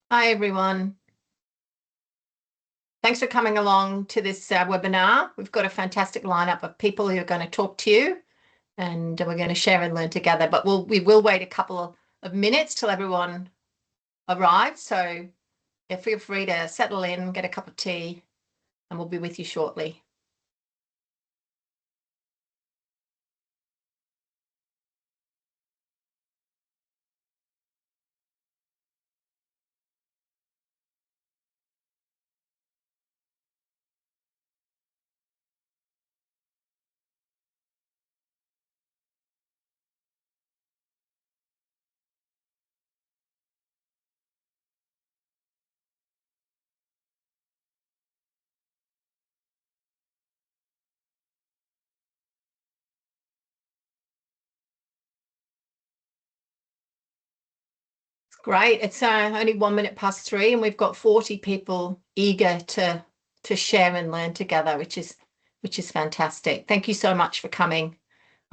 Hi, everyone. Thanks for coming along to this webinar. We've got a fantastic lineup of people who are going to talk to you, and we're going to share and learn together. But we will wait a couple of minutes till everyone arrives. So feel free to settle in, get a cup of tea, and we'll be with you shortly. Great. It's only 1 minute past 3, and we've got 40 people eager to share and learn together, which is fantastic. Thank you so much for coming.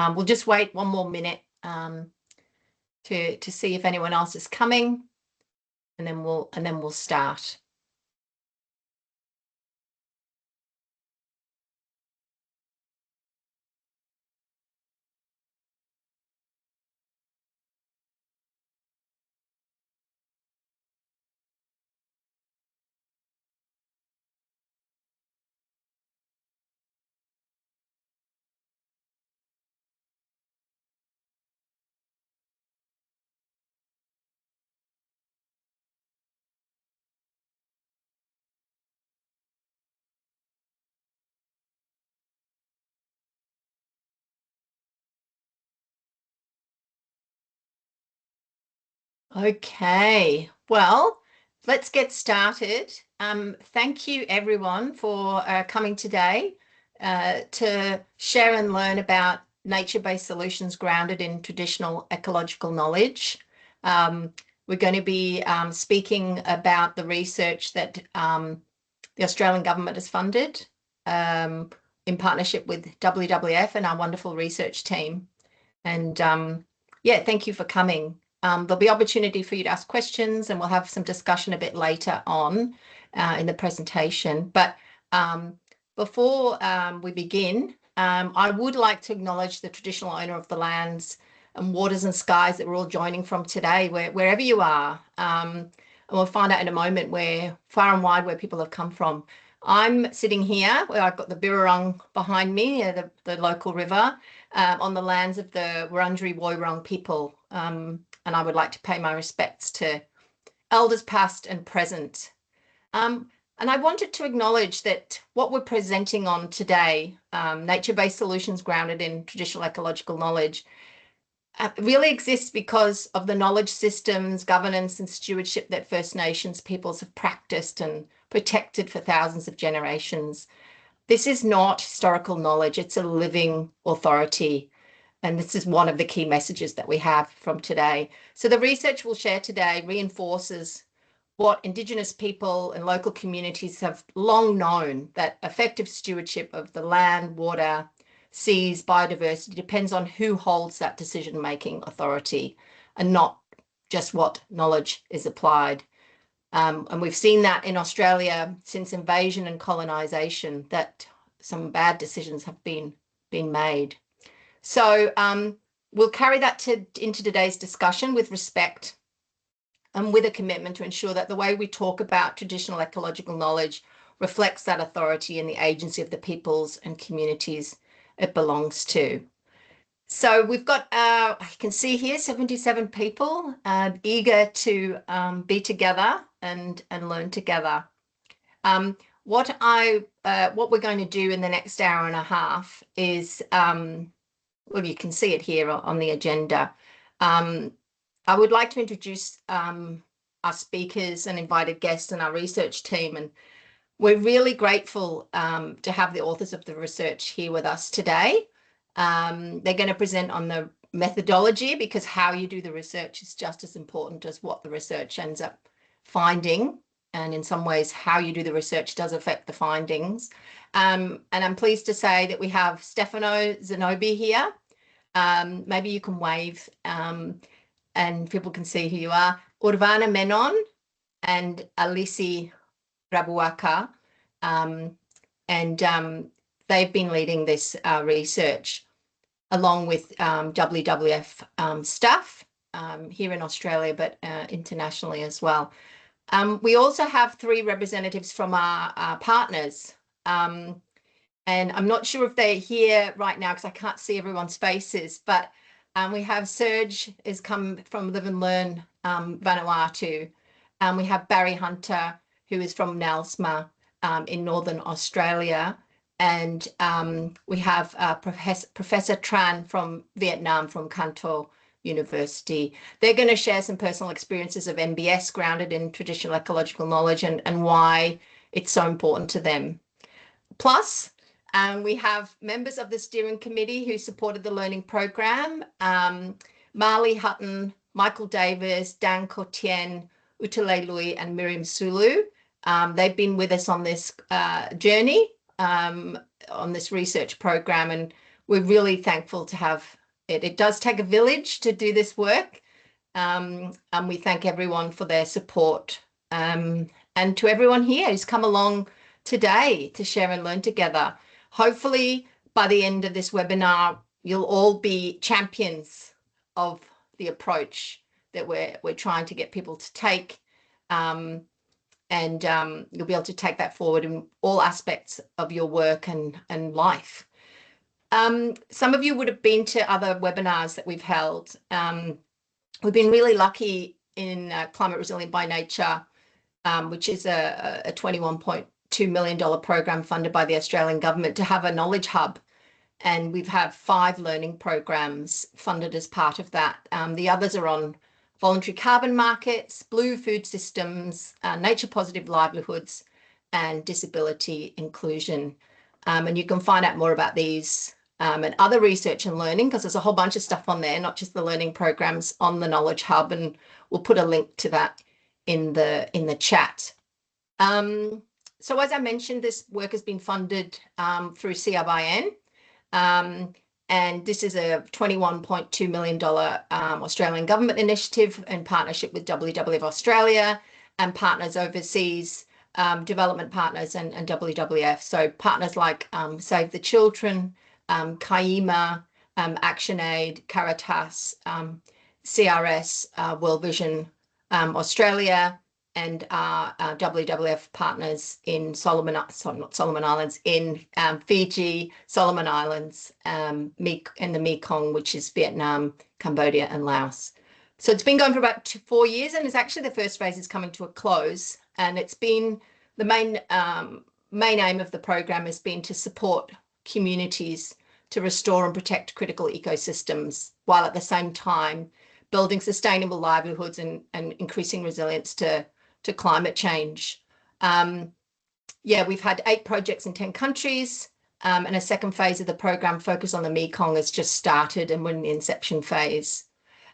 We'll just wait 1 more minute to see if anyone else is coming, and then we'll start. Okay, well, let's get started. Thank you everyone for coming today to share and learn about nature-based solutions grounded in traditional ecological knowledge. We're going to be speaking about the research that the Australian government has funded in partnership with WWF and our wonderful research team. And yeah, thank you for coming. There'll be opportunity for you to ask questions, and we'll have some discussion a bit later on in the presentation. But before we begin, I would like to acknowledge the traditional owner of the lands and waters and skies that we're all joining from today, wherever you are. And we'll find out in a moment where far and wide where people have come from. I'm sitting here where I've got the Birrarung behind me, the local river, on the lands of the Wurundjeri Woiwurrung people. And I would like to pay my respects to elders past and present. And I wanted to acknowledge that what we're presenting on today, nature-based solutions grounded in traditional ecological knowledge, really exists because of the knowledge systems, governance and stewardship that First Nations peoples have practiced and protected for thousands of generations. This is not historical knowledge, it's a living authority. And this is one of the key messages that we have from today. So the research we'll share today reinforces what Indigenous people and local communities have long known, that effective stewardship of the land, water, seas, biodiversity depends on who holds that decision-making authority and not just what knowledge is applied. And we've seen that in Australia since invasion and colonisation, that some bad decisions have been made. So we'll carry that into today's discussion with respect and with a commitment to ensure that the way we talk about traditional ecological knowledge reflects that authority and the agency of the peoples and communities it belongs to. So we've got, I can see here, 77 people eager to be together and learn together. What we're going to do in the next hour and a half is, well, you can see it here on the agenda. I would like to introduce our speakers and invited guests and our research team. And we're really grateful to have the authors of the research here with us today. They're going to present on the methodology, because how you do the research is just as important as what the research ends up finding. And in some ways, how you do the research does affect the findings. And I'm pleased to say that we have Stefano Zanobi here. Maybe you can wave and people can see who you are. Urvana Menon and Alisi Rabuaka, and they've been leading this research along with WWF staff here in Australia, but internationally as well. We also have 3 representatives from our partners. And I'm not sure if they're here right now because I can't see everyone's faces, but we have Serge has come from Live and Learn Vanuatu. We have Barry Hunter, who is from Nelsma in Northern Australia. And we have Professor Tran from Vietnam, from Canton University. They're going to share some personal experiences of MBS grounded in traditional ecological knowledge and why it's so important to them. Plus, we have members of the steering committee who supported the learning program, Marley Hutton, Michael Davis, Dan Kotien, Utale Lui, and Miriam Sulu. They've been with us on this journey, on this research program, and we're really thankful to have it. It does take a village to do this work, and we thank everyone for their support, and to everyone here who's come along today to share and learn together. Hopefully, by the end of this webinar, you'll all be champions of the approach that we're trying to get people to take, and you'll be able to take that forward in all aspects of your work and life. Some of you would have been to other webinars that we've held. We've been really lucky in Climate Resilient by Nature, which is a $21.2 million program funded by the Australian government, to have a knowledge hub. And we've had 5 learning programs funded as part of that. The others are on voluntary carbon markets, blue food systems, nature positive livelihoods, and disability inclusion. And you can find out more about these and other research and learning, because there's a whole bunch of stuff on there, not just the learning programs, on the Knowledge Hub, and we'll put a link to that in the chat. So as I mentioned, this work has been funded through CRxN, and this is a $21.2 million Australian government initiative in partnership with WWF Australia and partners overseas, development partners and WWF. So partners like Save the Children, CAIMA, ActionAid, Caritas, CRS, World Vision Australia, and our WWF partners in in Fiji, Solomon Islands, and the Mekong, which is Vietnam, Cambodia, and Laos. So it's been going for about 4 years, and it's actually the first phase is coming to a close. And it's been the main aim of the program has been to support communities to restore and protect critical ecosystems, while at the same time building sustainable livelihoods and increasing resilience to climate change. We've had 8 projects in 10 countries, and a second phase of the program focused on the Mekong has just started, and we're in the inception phase.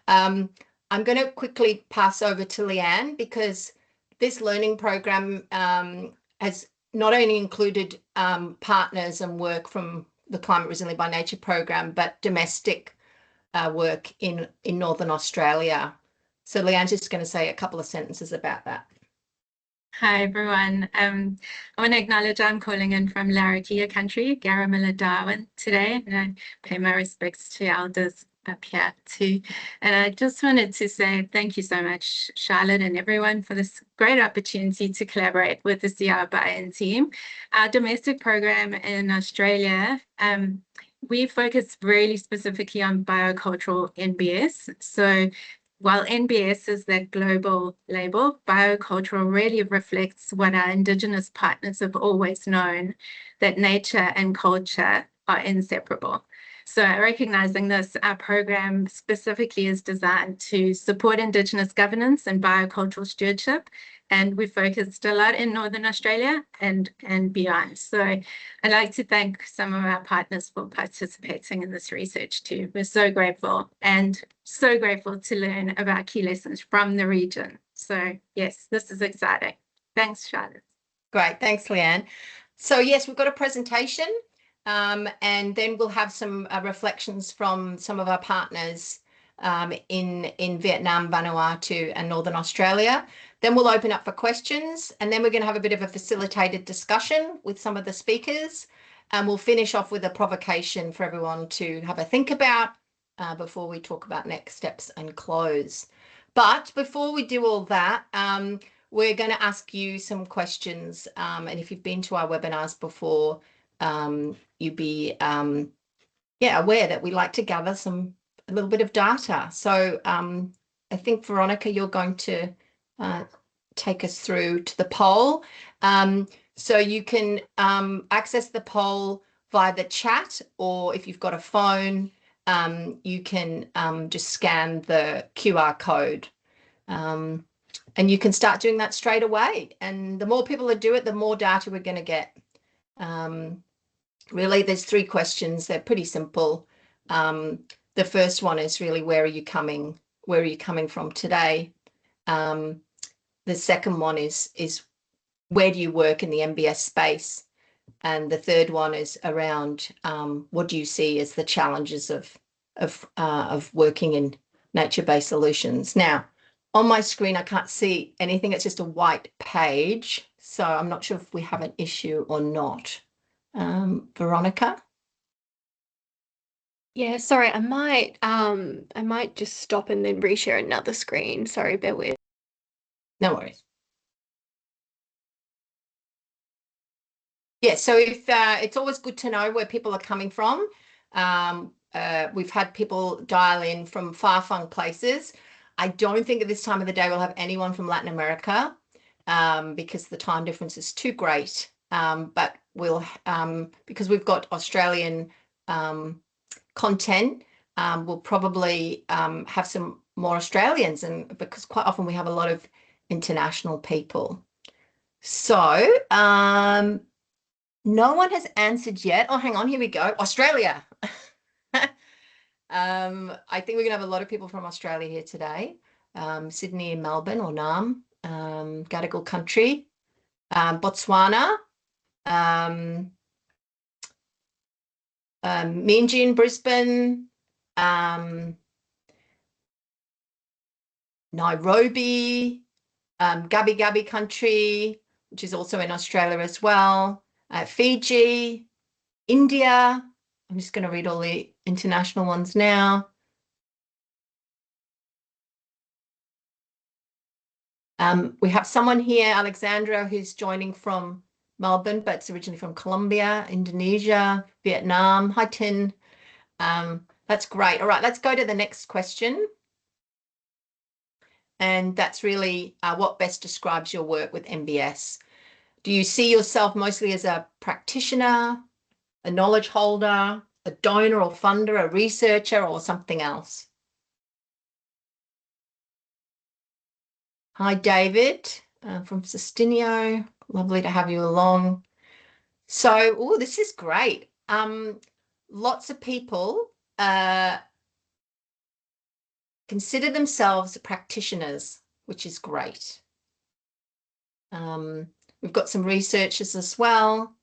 I'm going to quickly pass over to Leanne, because this learning program has not only included partners and work from the Climate Resilient by Nature program, but domestic work in Northern Australia. So Leanne's just going to say a couple of sentences about that. Hi, everyone. I want to acknowledge I'm calling in from Larrakia country, Garramilla, Darwin today, and I pay my respects to elders up here too. And I just wanted to say thank you so much, Charlotte, and everyone, for this great opportunity to collaborate with the CRxN team. Our domestic program in Australia, we focus really specifically on biocultural NBS. So while NBS is that global label, biocultural really reflects what our Indigenous partners have always known, that nature and culture are inseparable. So recognizing this, our program specifically is designed to support Indigenous governance and biocultural stewardship, and we focused a lot in Northern Australia and beyond. So I'd like to thank some of our partners for participating in this research too. We're so grateful, and so grateful to learn about key lessons from the region. So yes, this is exciting. Thanks, Charlotte. Great, thanks, Leanne. So yes, we've got a presentation, and then we'll have some reflections from some of our partners in Vietnam, Vanuatu, and Northern Australia. Then we'll open up for questions, and then we're going to have a bit of a facilitated discussion with some of the speakers. And we'll finish off with a provocation for everyone to have a think about before we talk about next steps and close. But before we do all that, we're going to ask you some questions. And if you've been to our webinars before, you'd be aware that we like to gather a little bit of data. So I think, Veronica, you're going to take us through to the poll. So you can access the poll via the chat, or if you've got a phone, you can just scan the QR code. And you can start doing that straight away. And the more people that do it, the more data we're going to get. Really, there's 3 questions. They're pretty simple. The first one is really, where are you coming from today? The second one is where do you work in the MBS space? And the third one is around what do you see as the challenges of working in nature-based solutions? Now, on my screen, I can't see anything. It's just a white page. So I'm not sure if we have an issue or not. Veronica? Yeah, sorry, I might just stop and then reshare another screen. Sorry, bear with. No worries. Yeah, so if it's always good to know where people are coming from. We've had people dial in from far-flung places. I don't think at this time of the day we'll have anyone from Latin America because the time difference is too great. But we'll, because we've got Australian content, we'll probably have some more Australians, and because quite often we have a lot of international people. So no one has answered yet. Oh, hang on, here we go. Australia. I think we're gonna have a lot of people from Australia here today. Sydney and Melbourne, or Nam, Gadigal country, Botswana, Minji in Brisbane, Nairobi, Gabi Gabi country, which is also in Australia as well, Fiji, India. I'm just going to read all the international ones now. We have someone here, Alexandra, who's joining from Melbourne, but it's originally from Colombia, Indonesia, Vietnam. Hi, Tin. That's great. All right, let's go to the next question. And that's really what best describes your work with MBS. Do you see yourself mostly as a practitioner, a knowledge holder, a donor or funder, a researcher, or something else? Hi, David from Sustinio. Lovely to have you along. So, oh, this is great. Lots of people consider themselves practitioners, which is great. We've got some researchers as well,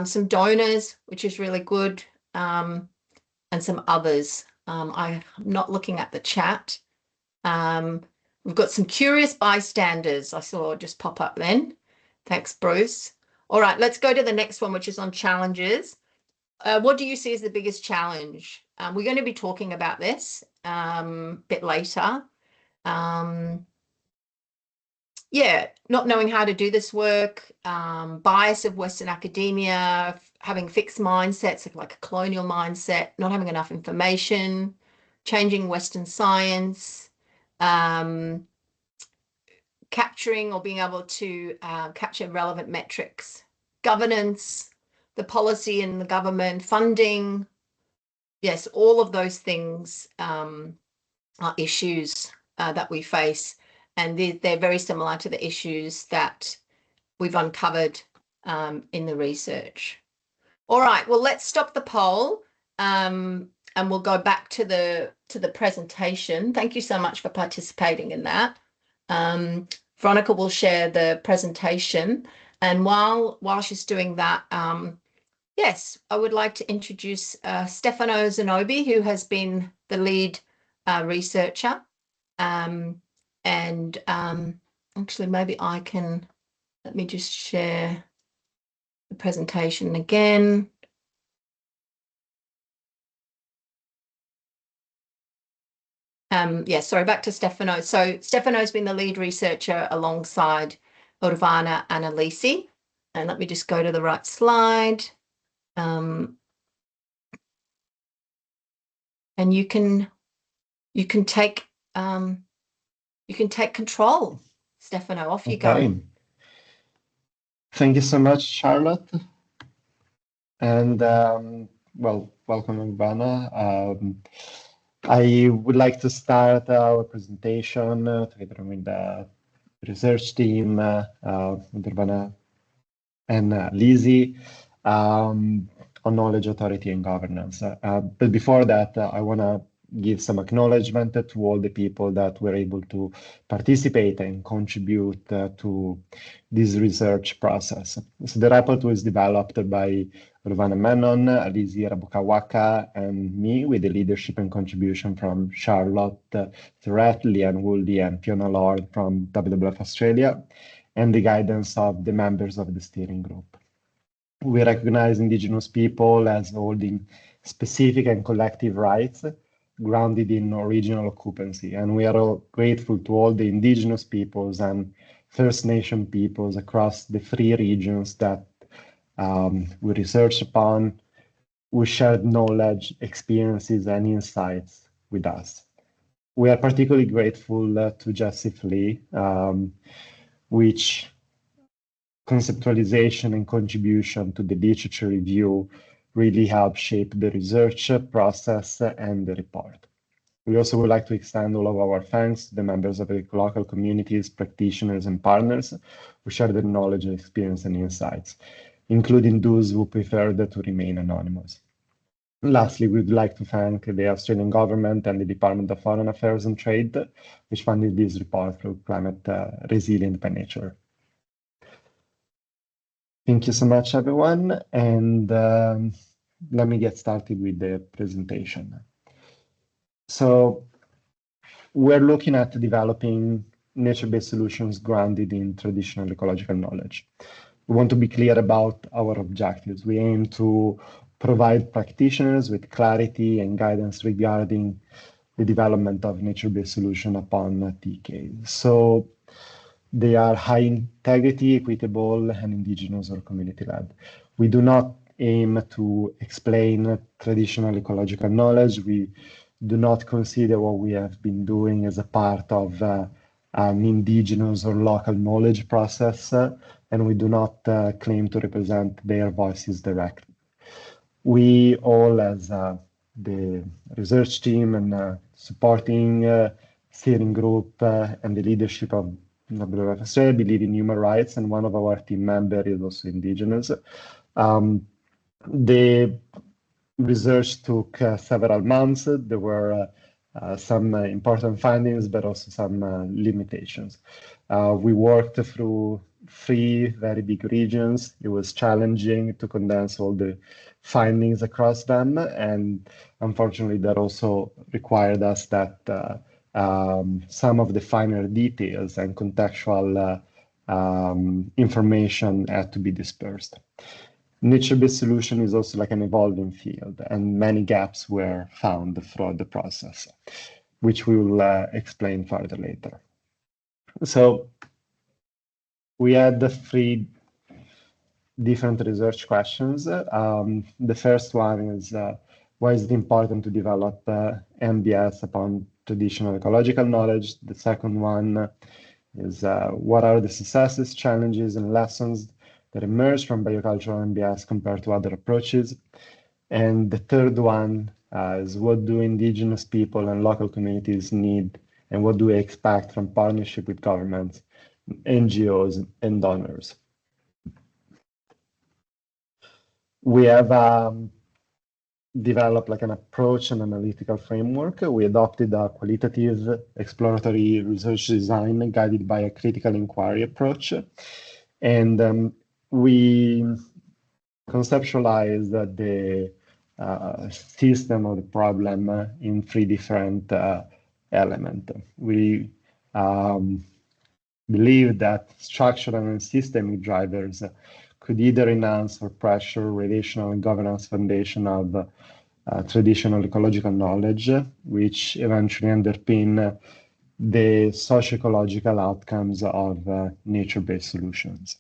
some donors, which is really good, and some others. I'm not looking at the chat. We've got some curious bystanders I saw just pop up then. Thanks, Bruce. All right, let's go to the next one, which is on challenges. What do you see as the biggest challenge? We're going to be talking about this a bit later. Yeah, not knowing how to do this work, bias of Western academia, having fixed mindsets, like a colonial mindset, not having enough information, changing Western science, capturing or being able to capture relevant metrics, governance, the policy in the government, funding. Yes, all of those things are issues that we face, and they're very similar to the issues that we've uncovered in the research. All right, well, let's stop the poll and we'll go back to the presentation. Thank you so much for participating in that. Veronica will share the presentation, and while she's doing that, yes, I would like to introduce Stefano Zanobi, who has been the lead researcher, and Actually, maybe I can, let me just share the presentation again. Yeah, sorry, back to Stefano. So Stefano's been the lead researcher alongside Urbana and Elise. And let me just go to the right slide. And you can take control. Stefano, off you go. Thank you so much, Charlotte. And well, welcome, Urbana. I would like to start our presentation together with the research team, with Urbana and Lizzie, on knowledge, authority, and governance. But before that, I want to give some acknowledgement to all the people that were able to participate and contribute to this research process. So the report was developed by Rovana Menon, Lizzie Rabukawaka, and me, with the leadership and contribution from Charlotte Threat, Leanne Wooldy, and Fiona Lord from WWF Australia, and the guidance of the members of the steering group. We recognize Indigenous people as holding specific and collective rights grounded in original occupancy, and we are all grateful to all the Indigenous peoples and First Nation peoples across the 3 regions that we researched upon, who shared knowledge, experiences, and insights with us. We are particularly grateful to Jessie Flea, which conceptualization and contribution to the literature review really helped shape the research process and the report. We also would like to extend all of our thanks to the members of the local communities, practitioners, and partners who share their knowledge, experience, and insights, including those who preferred to remain anonymous. Lastly, we'd like to thank the Australian government and the Department of Foreign Affairs and Trade, which funded this report through Climate Resilient by Nature. Thank you so much, everyone. And let me get started with the presentation. So we're looking at developing nature-based solutions grounded in traditional ecological knowledge. We want to be clear about our objectives. We aim to provide practitioners with clarity and guidance regarding the development of nature-based solution upon TK. So they are high integrity, equitable, and Indigenous or community-led. We do not aim to explain traditional ecological knowledge. We do not consider what we have been doing as a part of an Indigenous or local knowledge process, and we do not claim to represent their voices directly. We all, as the research team and supporting steering group and the leadership of WWF Australia, believe in human rights, and one of our team members is also Indigenous. The research took several months. There were some important findings, but also some limitations. We worked through 3 very big regions. It was challenging to condense all the findings across them, and unfortunately that also required us that some of the finer details and contextual information had to be dispersed. Nature-based solution is also like an evolving field, and many gaps were found throughout the process, which we will explain further later. So we had 3 different research questions. The first one is, why is it important to develop MBS upon traditional ecological knowledge? The second one is, what are the successes, challenges, and lessons that emerge from biocultural MBS compared to other approaches? And the third one is, what do Indigenous people and local communities need, and what do we expect from partnership with governments, NGOs, and donors? We have developed like an approach and analytical framework. We adopted a qualitative exploratory research design guided by a critical inquiry approach. And we conceptualized the system of the problem in 3 different elements. We believe that structural and systemic drivers could either enhance or pressure relational and governance foundation of traditional ecological knowledge, which eventually underpin the socio-ecological outcomes of nature-based solutions.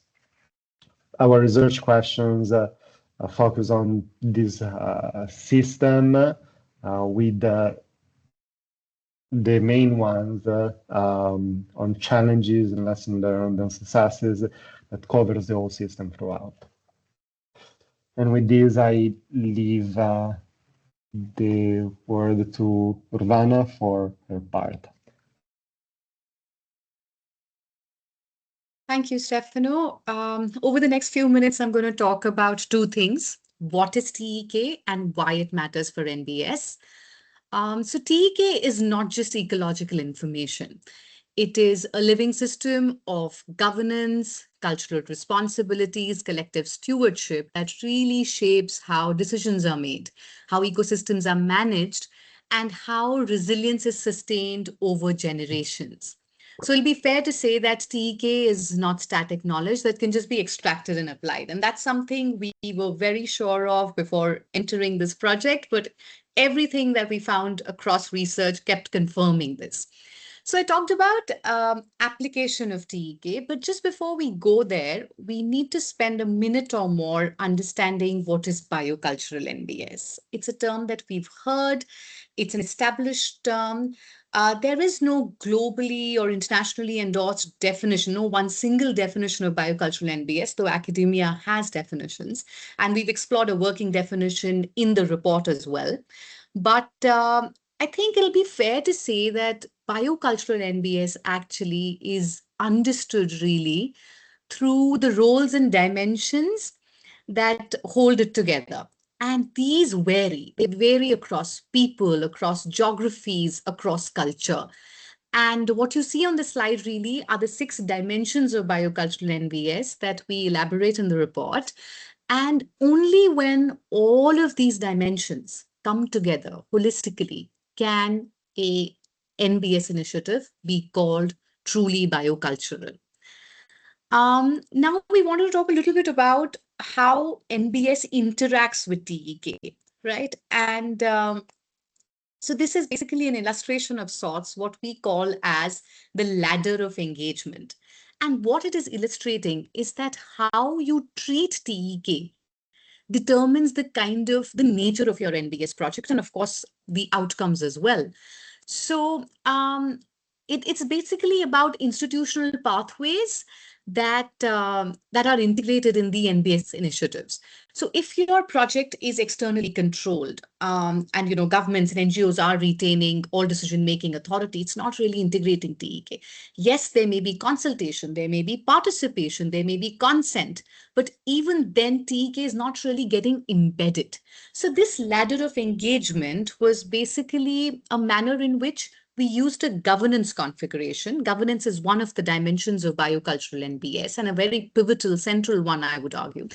Our research questions focus on this system with the main ones on challenges and lessons learned and successes that covers the whole system throughout. And with this, I leave the word to Urbana for her part. Thank you, Stefano. Over the next few minutes, I'm going to talk about two things. What is TEK and why it matters for NBS? So TEK is not just ecological information. It is a living system of governance, cultural responsibilities, collective stewardship that really shapes how decisions are made, how ecosystems are managed, and how resilience is sustained over generations. So it'll be fair to say that TEK is not static knowledge that can just be extracted and applied. And that's something we were very sure of before entering this project, but everything that we found across research kept confirming this. So I talked about application of TEK, but just before we go there, we need to spend a minute or more understanding what is biocultural NBS. It's a term that we've heard. It's an established term. There is no globally or internationally endorsed definition, no one single definition of biocultural NBS, though academia has definitions. And we've explored a working definition in the report as well. But I think it'll be fair to say that biocultural NBS actually is understood really through the roles and dimensions that hold it together. And these vary. They vary across people, across geographies, across culture. And what you see on the slide really are the 6 dimensions of biocultural NBS that we elaborate in the report. And only when all of these dimensions come together holistically can a NBS initiative be called truly biocultural. Now we want to talk a little bit about how NBS interacts with TEK, right? And so this is basically an illustration of sorts, what we call as the ladder of engagement. And what it is illustrating is that how you treat TEK determines the kind of the nature of your NBS project and of course the outcomes as well. So it's basically about institutional pathways that that are integrated in the NBS initiatives. So if your project is externally controlled and governments and NGOs are retaining all decision-making authority, it's not really integrating TEK. Yes, there may be consultation, there may be participation, there may be consent, but even then TEK is not really getting embedded. So this ladder of engagement was basically a manner in which we used a governance configuration. Governance is one of the dimensions of biocultural NBS and a very pivotal, central one, I would argue.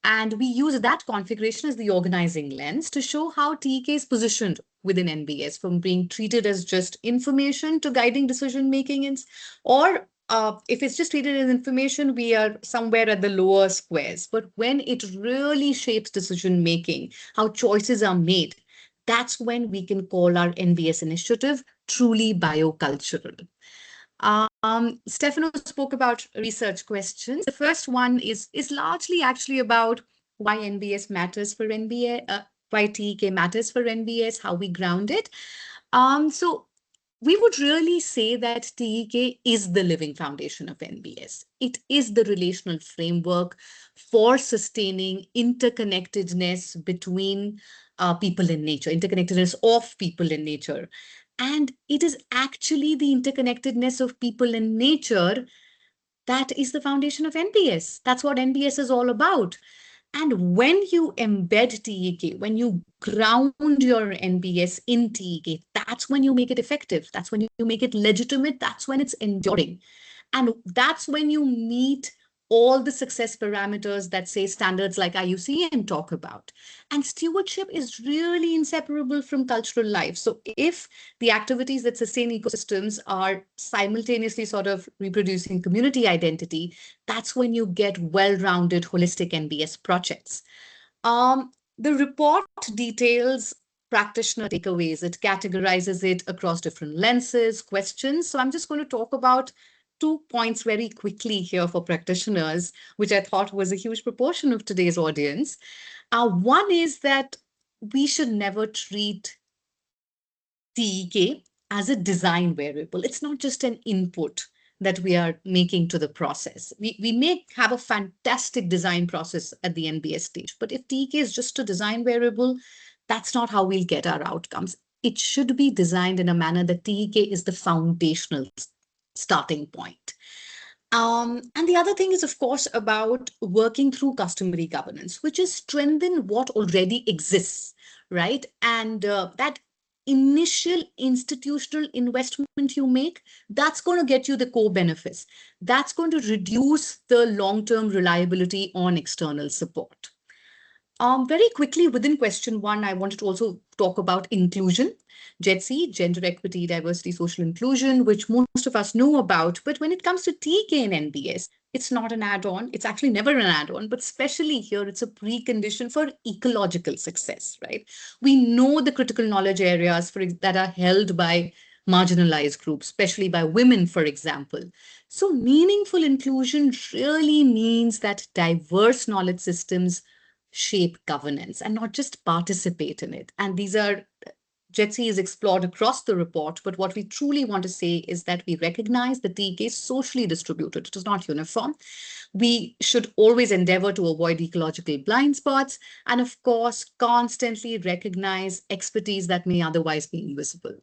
And we use that configuration as the organizing lens to show how TEK is positioned within NBS, from being treated as just information to guiding decision-making, or if it's just treated as information, we are somewhere at the lower squares. But when it really shapes decision-making, how choices are made, that's when we can call our NBS initiative truly biocultural. Stefano spoke about research questions. The first one is largely actually about why NBS matters for NBS, why TEK matters for NBS, how we ground it. So we would really say that TEK is the living foundation of NBS. It is the relational framework for sustaining interconnectedness between people in nature, interconnectedness of people in nature. And it is actually the interconnectedness of people in nature that is the foundation of NBS. That's what NBS is all about. And when you embed TEK, when you ground your NBS in TEK, that's when you make it effective. That's when you make it legitimate. That's when it's enduring. And that's when you meet all the success parameters that say standards like IUCN talk about. And stewardship is really inseparable from cultural life. So if the activities that sustain ecosystems are simultaneously sort of reproducing community identity, that's when you get well-rounded holistic NBS projects. The report details practitioner takeaways. It categorizes it across different lenses, questions. So I'm just going to talk about 2 points very quickly here for practitioners, which I thought was a huge proportion of today's audience. One is that we should never treat TEK as a design variable. It's not just an input that we are making to the process. We may have a fantastic design process at the NBS stage, but if TEK is just a design variable, that's not how we'll get our outcomes. It should be designed in a manner that TEK is the foundational starting point. And the other thing is, of course, about working through customary governance, which is strengthen what already exists, right? And that initial institutional investment you make, that's going to get you the core benefits. That's going to reduce the long-term reliability on external support. Very quickly, within question one, I wanted to also talk about inclusion, GEDC, gender equity, diversity, social inclusion, which most of us know about. But when it comes to TK and NBS, it's not an add-on. It's actually never an add-on, but especially here, it's a precondition for ecological success, right? We know the critical knowledge areas that are held by marginalized groups, especially by women, for example. So meaningful inclusion really means that diverse knowledge systems shape governance and not just participate in it. And these are JETSI is explored across the report, but what we truly want to say is that we recognize that TK is socially distributed. It is not uniform. We should always endeavor to avoid ecological blind spots and, of course, constantly recognize expertise that may otherwise be invisible.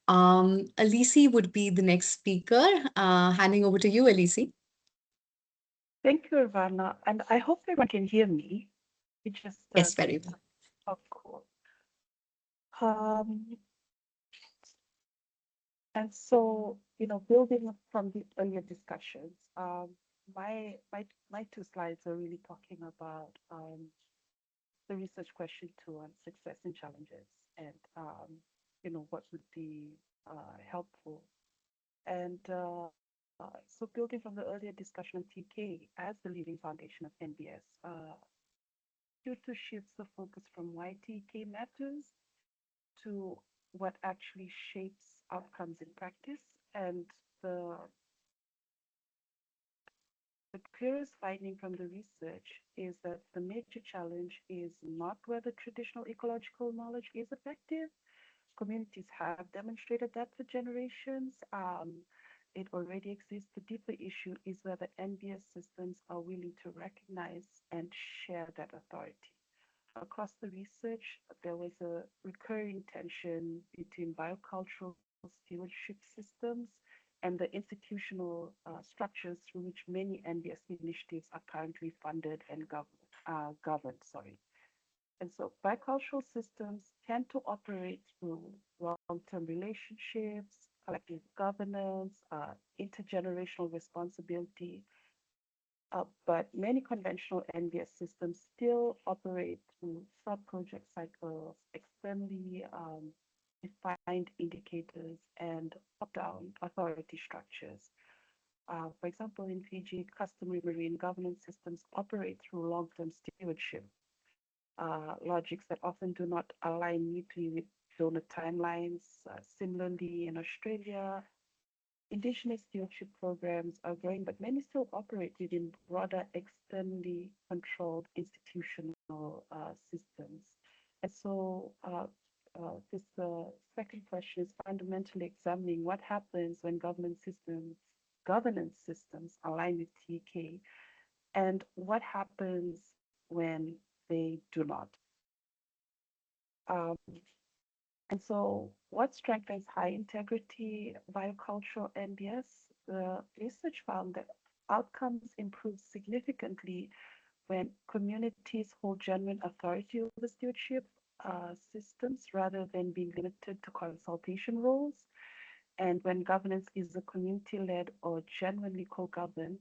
Alici would be the next speaker. Handing over to you, Alici. Thank you, Ivana. And I hope everyone can hear me. It just Yes, very well. oh, cool. And so, building from the earlier discussions, my two slides are really talking about the research question 2 on success and challenges, and what would be helpful. And so, building from the earlier discussion on TK as the leading foundation of NBS, Q2 shifts the focus from why TK matters to what actually shapes outcomes in practice. And the clearest finding from the research is that the major challenge is not whether traditional ecological knowledge is effective. Communities have demonstrated that for generations. It already exists. The deeper issue is whether NBS systems are willing to recognize and share that authority. Across the research, there was a recurring tension between biocultural stewardship systems and the institutional structures through which many NBS initiatives are currently funded and governed. And so biocultural systems tend to operate through long-term relationships, collective governance, intergenerational responsibility, but many conventional NBS systems still operate through sub-project cycles, externally defined indicators, and top-down authority structures. For example, in Fiji, customary marine governance systems operate through long-term stewardship logics that often do not align neatly with donor timelines. Similarly, in Australia, Indigenous stewardship programs are growing, but many still operate within broader, externally controlled institutional systems. And so this second question is fundamentally examining what happens when governance systems align with TK, and what happens when they do not. And so what strengthens high integrity biocultural NBS? The research found that outcomes improve significantly when communities hold genuine authority over stewardship systems rather than being limited to consultation roles. And when governance is a community-led or genuinely co-governed,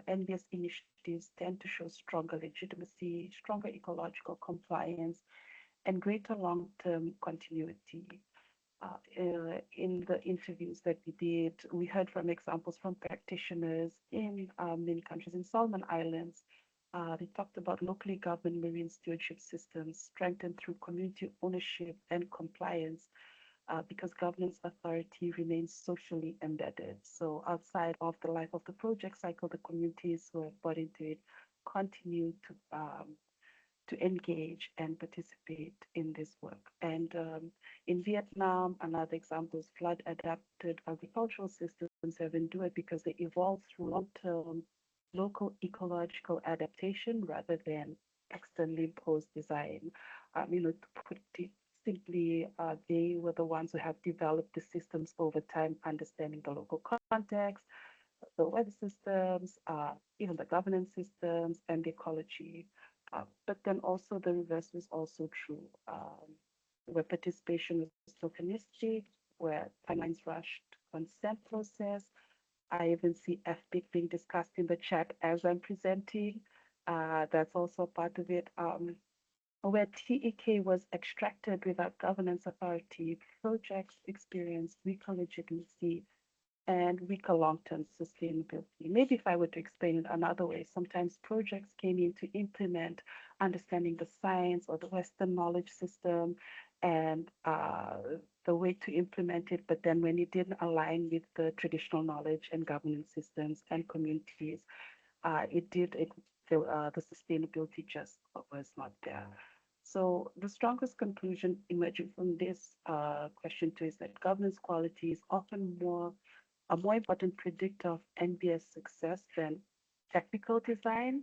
NBS initiatives tend to show stronger legitimacy, stronger ecological compliance, and greater long-term continuity. In the interviews that we did, we heard from examples from practitioners in many countries. In Solomon Islands, they talked about locally governed marine stewardship systems strengthened through community ownership and compliance, because governance authority remains socially embedded. So outside of the life of the project cycle, the communities who have bought into it continue to engage and participate in this work. And in Vietnam, another example is flood adapted agricultural systems have endured because they evolved through long-term local ecological adaptation rather than externally imposed design. To put it simply, they were the ones who have developed the systems over time, understanding the local context, the weather systems, even the governance systems and the ecology. But then also the reverse was also true, where participation was tokenistic, where timelines rushed consent process. I even see FPIC being discussed in the chat as I'm presenting. That's also part of it. Where TEK was extracted without governance authority, projects experienced weaker legitimacy and weaker long-term sustainability. Maybe if I were to explain it another way, sometimes projects came in to implement understanding the science or the Western knowledge system and the way to implement it, but then when it didn't align with the traditional knowledge and governance systems and communities, the sustainability just was not there. So the strongest conclusion emerging from this question too is that governance quality is often a more important predictor of NBS success than technical design.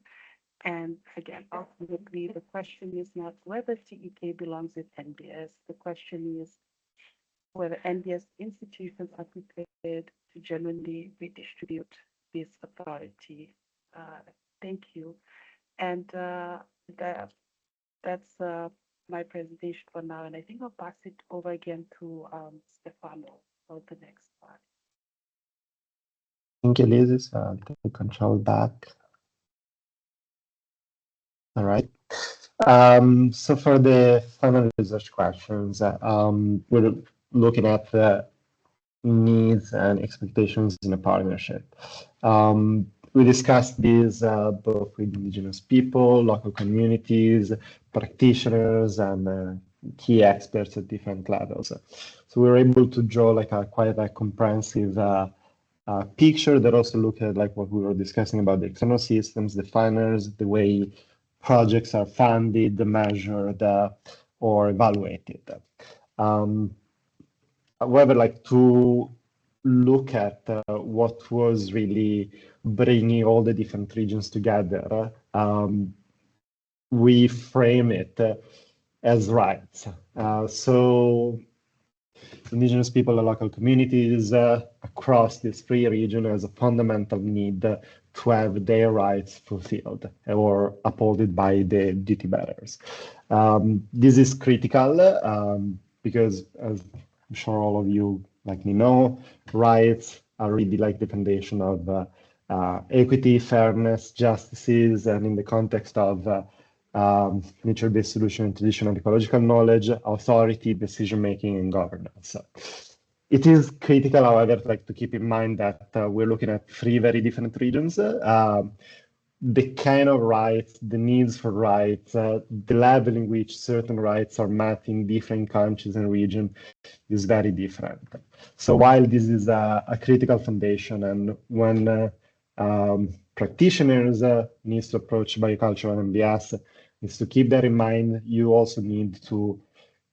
And again, ultimately, the question is not whether TEK belongs with NBS. The question is whether NBS institutions are prepared to genuinely redistribute this authority. Thank you. And that's my presentation for now. And I think I'll pass it over again to Stefano for the next part. Thank you, Liz. Take control back. All right. So for the final research questions, we're looking at the needs and expectations in a partnership. We discussed these both with indigenous people, local communities, practitioners, and key experts at different levels. So we were able to draw like quite a comprehensive picture that also looked at like what we were discussing about the external systems, definers, the way projects are funded, measured, or evaluated. However, like to look at what was really bringing all the different regions together, we frame it as rights. So indigenous people and local communities across this free region has a fundamental need to have their rights fulfilled or upholded by the duty bearers. This is critical because, as I'm sure all of you like me know, rights are really like the foundation of equity, fairness, justices, and in the context of nature-based solution and traditional ecological knowledge, authority, decision-making, and governance. It is critical, however, like to keep in mind that we're looking at three very different regions. The kind of rights, the needs for rights, the level in which certain rights are met in different countries and regions is very different. So while this is a critical foundation, and when practitioners need to approach biocultural NBS, is to keep that in mind, you also need to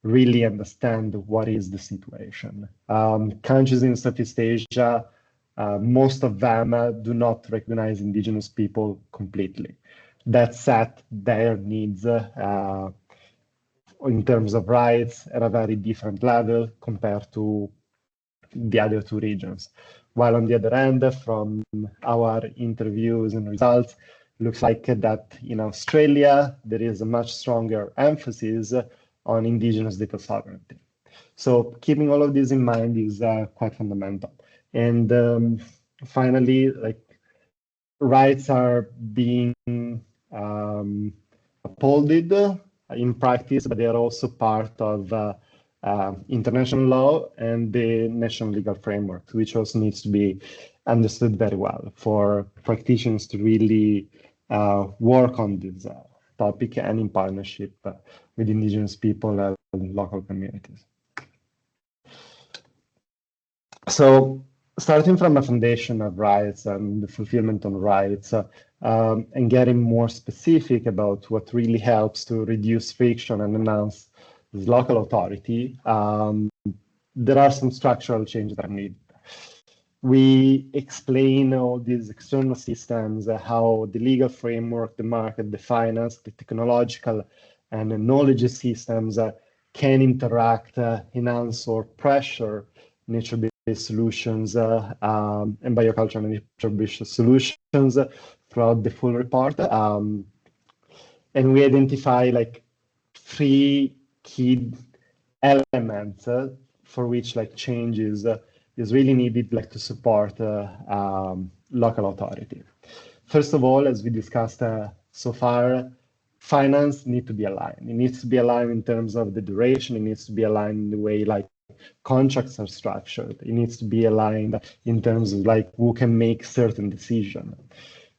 really understand what is the situation. Countries in Southeast Asia, most of them do not recognize indigenous people completely. That set their needs in terms of rights at a very different level compared to the other two regions. While on the other end, from our interviews and results, looks like that in Australia, there is a much stronger emphasis on indigenous data sovereignty. So keeping all of this in mind is quite fundamental. And finally, like, rights are being upholded in practice, but they are also part of international law and the national legal framework, which also needs to be understood very well for practitioners to really work on this topic and in partnership with indigenous people and local communities. So starting from a foundation of rights and the fulfillment of rights, and getting more specific about what really helps to reduce friction and enhance this local authority, there are some structural changes that are needed. We explain all these external systems, how the legal framework, the market, the finance, the technological and the knowledge systems can interact, enhance or pressure nature-based solutions and biocultural and nature-based solutions throughout the full report. And we identify like 3 key elements for which like change is really needed, like to support local authority. First of all, as we discussed so far, finance needs to be aligned. It needs to be aligned in terms of the duration. It needs to be aligned in the way like contracts are structured. It needs to be aligned in terms of like who can make certain decisions.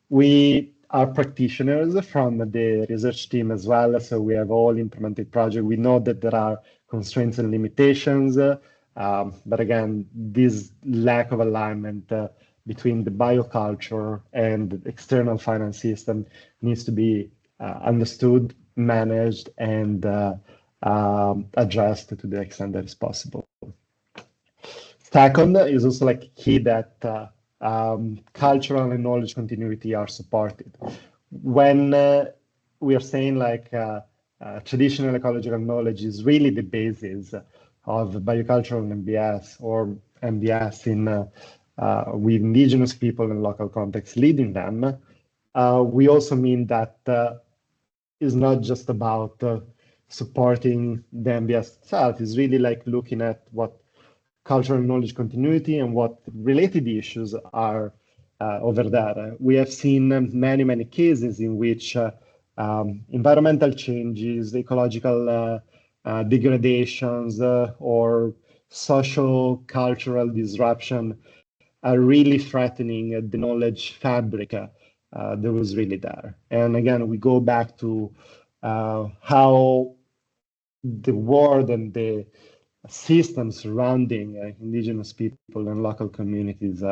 We are practitioners from the research team as well, so we have all implemented projects. We know that there are constraints and limitations, but again, this lack of alignment between the bioculture and the external finance system needs to be understood, managed, and addressed to the extent that is possible. Second is also like key that cultural and knowledge continuity are supported. When we are saying like traditional ecological knowledge is really the basis of biocultural MBS or MBS in with indigenous people and local contexts leading them, we also mean that it's not just about supporting the MBS itself. It's really like looking at what cultural knowledge continuity and what related issues are over there. We have seen many, many cases in which environmental changes, ecological degradations, or social cultural disruption are really threatening the knowledge fabric that was really there. And again, we go back to how the world and the systems surrounding indigenous people and local communities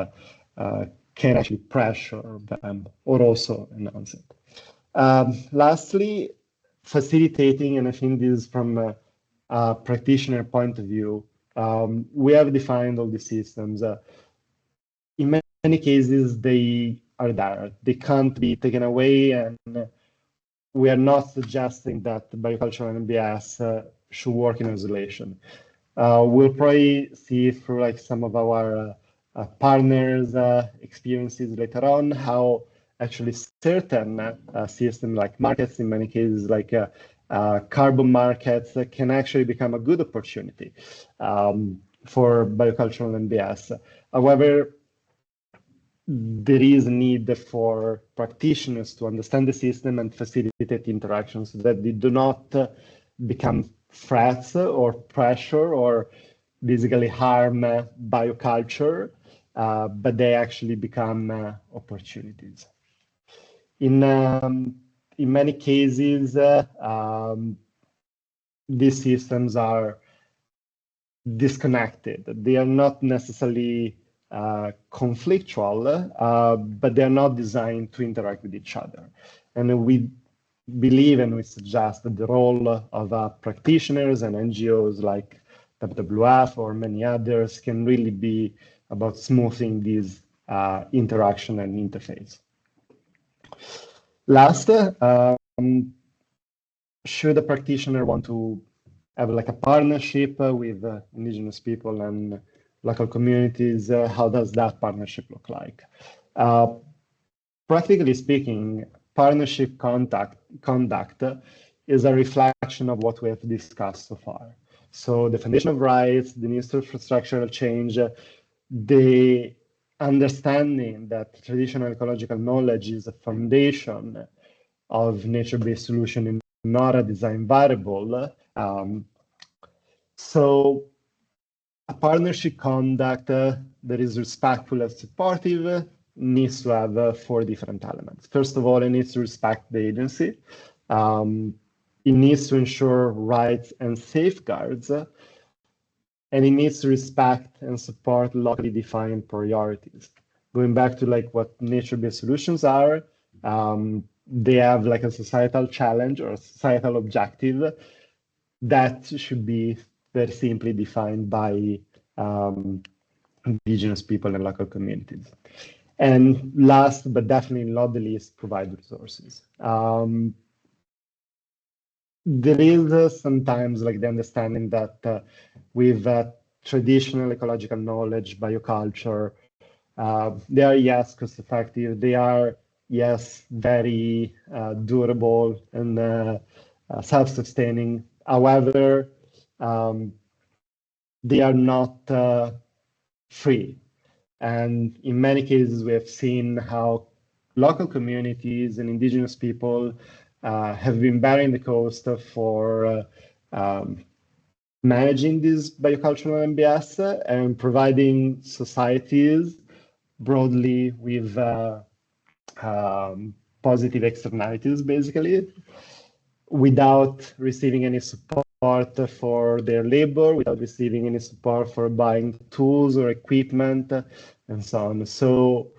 can actually pressure them or also enhance it. Lastly, facilitating, and I think this is from a practitioner point of view, we have defined all the systems. In many cases, they are there. They can't be taken away, and we are not suggesting that biocultural MBS should work in isolation. We'll probably see through like some of our partners' experiences later on how actually certain systems like markets, in many cases like carbon markets, can actually become a good opportunity for biocultural MBS. However, there is a need for practitioners to understand the system and facilitate interactions so that they do not become threats or pressure or basically harm bioculture, but they actually become opportunities. In many cases, these systems are disconnected. They are not necessarily conflictual, but they're not designed to interact with each other. And we believe and we suggest that the role of practitioners and NGOs like WWF or many others can really be about smoothing this interaction and interface. Last, should a practitioner want to have like a partnership with indigenous people and local communities, how does that partnership look like? Practically speaking, partnership conduct is a reflection of what we have discussed so far. So the foundation of rights, the need for structural change, the understanding that traditional ecological knowledge is a foundation of nature-based solution and not a design variable. So a partnership conduct that is respectful and supportive needs to have 4 different elements. First of all, it needs to respect the agency. It needs to ensure rights and safeguards, and it needs to respect and support locally defined priorities. Going back to like what nature-based solutions are, they have like a societal challenge or a societal objective that should be very simply defined by indigenous people and local communities. And last, but definitely not the least, provide resources. There is sometimes like the understanding that with traditional ecological knowledge, bioculture, they are, yes, cost effective. They are, yes, very durable and self-sustaining. However, they are not free. And in many cases, we have seen how local communities and indigenous people have been bearing the cost for managing this biocultural MBS and providing societies broadly with positive externalities, basically, without receiving any support for their labor, without receiving any support for buying tools or equipment, and so on. So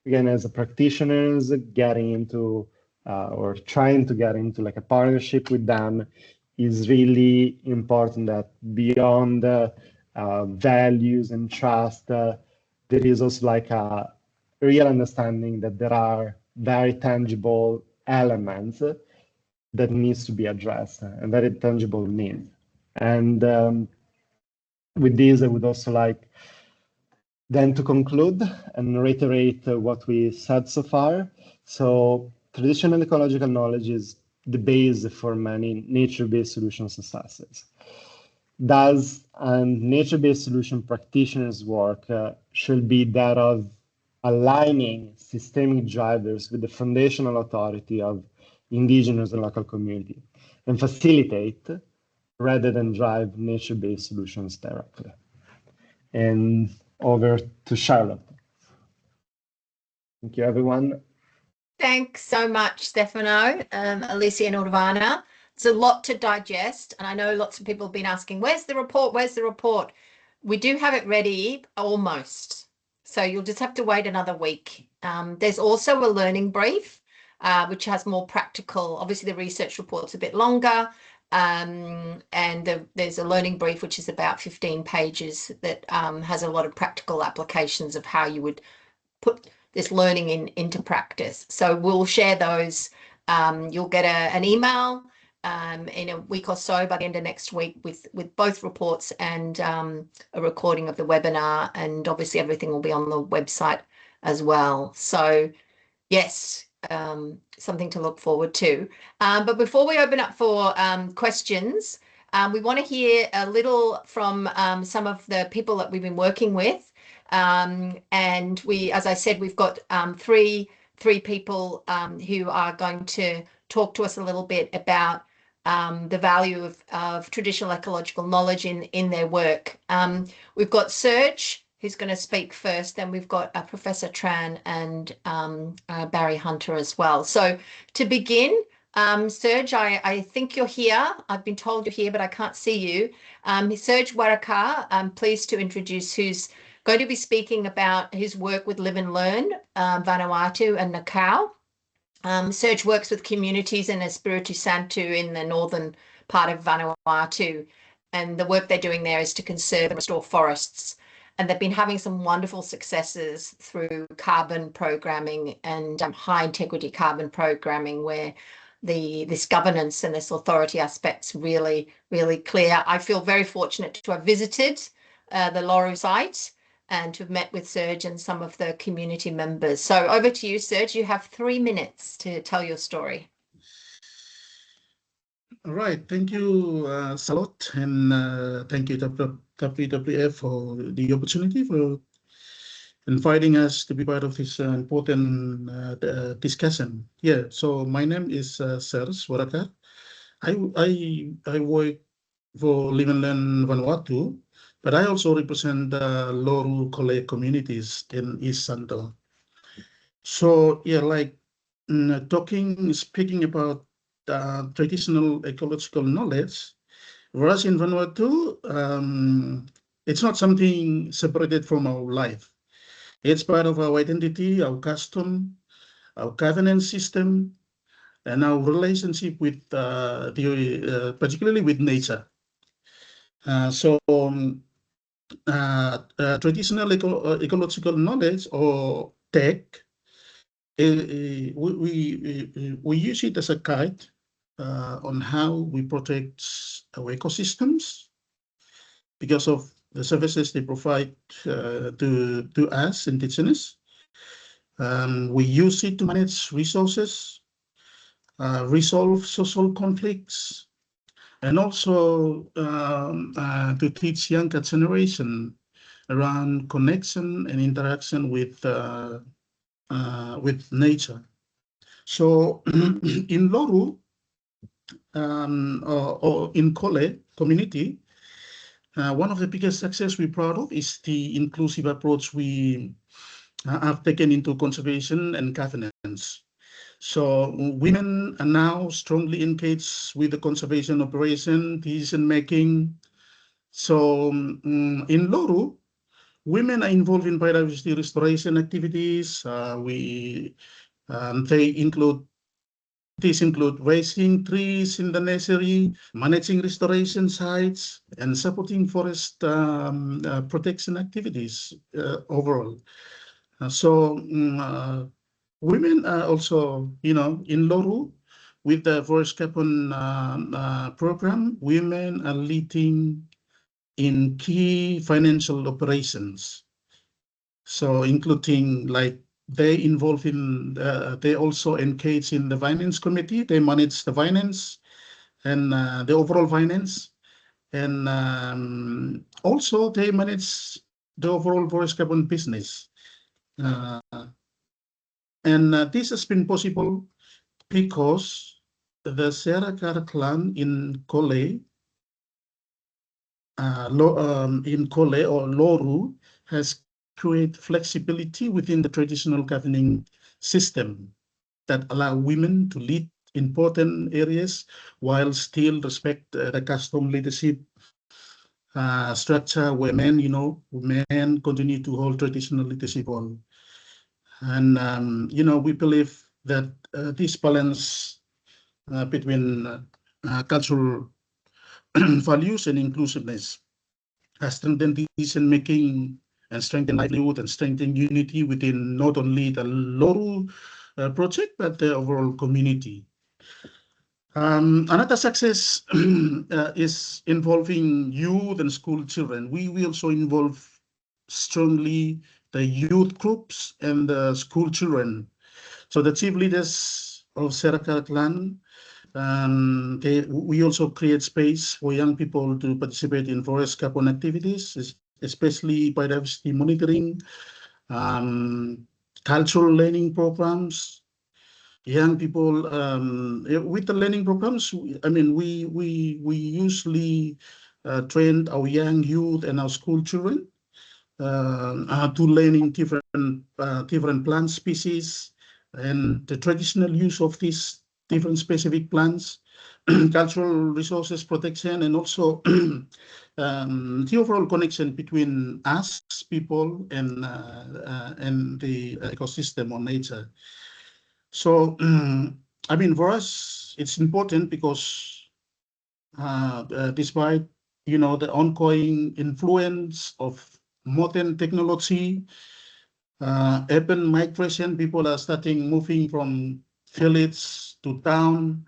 again, as a practitioners, getting into or trying to get into like a partnership with them is really important. That beyond values and trust, there is also like a real understanding that there are very tangible elements that needs to be addressed and very tangible needs. And with this, I would also like then to conclude and reiterate what we said so far. So traditional ecological knowledge is the base for many nature-based solution successes. Thus, nature-based solution practitioners' work should be that of aligning systemic drivers with the foundational authority of indigenous and local community and facilitate rather than drive nature-based solutions directly. And over to Charlotte. Thank you, everyone. Thanks so much, Stefano, Alicia and Urbana. It's a lot to digest, and I know lots of people have been asking, where's the report? Where's the report? We do have it ready, almost. So you'll just have to wait another week. There's also a learning brief, which has more practical, obviously the research report's a bit longer, and there's a learning brief, which is about 15 pages that has a lot of practical applications of how you would put this learning into practice. So we'll share those. You'll get an email in a week or so by the end of next week with both reports and a recording of the webinar, and obviously everything will be on the website as well. So yes, something to look forward to. But before we open up for questions, we want to hear a little from some of the people that we've been working with. And we, as I said, we've got three people who are going to talk to us a little bit about the value of traditional ecological knowledge in their work. We've got Serge, who's going to speak first, then we've got Professor Tran and Barry Hunter as well. So to begin, Serge, I think you're here. I've been told you're here, but I can't see you. Serge Waraka, I'm pleased to introduce, who's going to be speaking about his work with Live and Learn, Vanuatu and Nakau. Serge works with communities in Espiritu Santo in the northern part of Vanuatu, and the work they're doing there is to conserve and restore forests. And they've been having some wonderful successes through carbon programming and high integrity carbon programming, where this governance and this authority aspect's really, really clear. I feel very fortunate to have visited the Loru site and to have met with Serge and some of the community members. So over to you, Serge. You have 3 minutes to tell your story. All right, thank you, Salot, and thank you, WWF, for the opportunity for inviting us to be part of this important discussion. Yeah, so my name is Sers Warakar. I work for Live and Learn Vanuatu, but I also represent the Loru Kole communities in East Santo. So yeah, like speaking about traditional ecological knowledge, for us in Vanuatu, it's not something separated from our life. It's part of our identity, our custom, our governance system, and our relationship with particularly with nature. Traditional ecological knowledge or tech, we use it as a guide on how we protect our ecosystems because of the services they provide to us indigenous. We use it to manage resources, resolve social conflicts, and also to teach younger generation around connection and interaction with nature. So in Loru or in Kole community, one of the biggest success we're proud of is the inclusive approach we have taken into conservation and governance. So women are now strongly engaged with the conservation operation, decision making. So in Loru, women are involved in biodiversity restoration activities. They include These include raising trees in the nursery, managing restoration sites, and supporting forest protection activities overall. Women are also, in Loru, with the Forest Carbon program, women are leading in key financial operations. So including like they also engage in the finance committee. They manage the finance and the overall finance. And also they manage the overall forest carbon business. This has been possible because the Serakar clan in Kole or Loru has created flexibility within the traditional governing system that allow women to lead important areas while still respect the custom leadership structure where men continue to hold traditional leadership role. And, we believe that this balance between cultural values and inclusiveness strengthen decision making and strengthen livelihood and strengthen unity within not only the Loru project but the overall community. Another success is involving youth and school children. We also involve strongly the youth groups and the school children. So the chief leaders of Seraka clan, we also create space for young people to participate in forest carbon activities, especially biodiversity monitoring, cultural learning programs. Young people with the learning programs. We usually train our young youth and our school children to learning different plant species and the traditional use of these different specific plants, cultural resources protection, and also the overall connection between us people and the ecosystem or nature. So, for us, it's important because despite the ongoing influence of modern technology, urban migration, people are starting moving from village to town,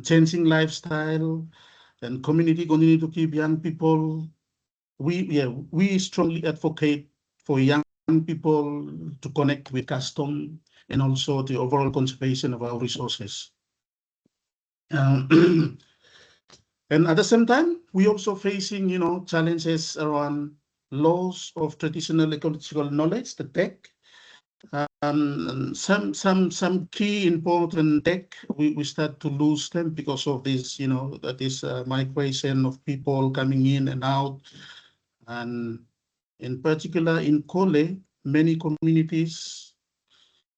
changing lifestyle, and community continue to keep young people. We strongly advocate for young people to connect with custom and also the overall conservation of our resources. Um, and at the same time, we also facing, challenges around loss of traditional ecological knowledge, the tech. Some key important tech, we start to lose them because of this, this migration of people coming in and out. And in particular in Kole, many communities,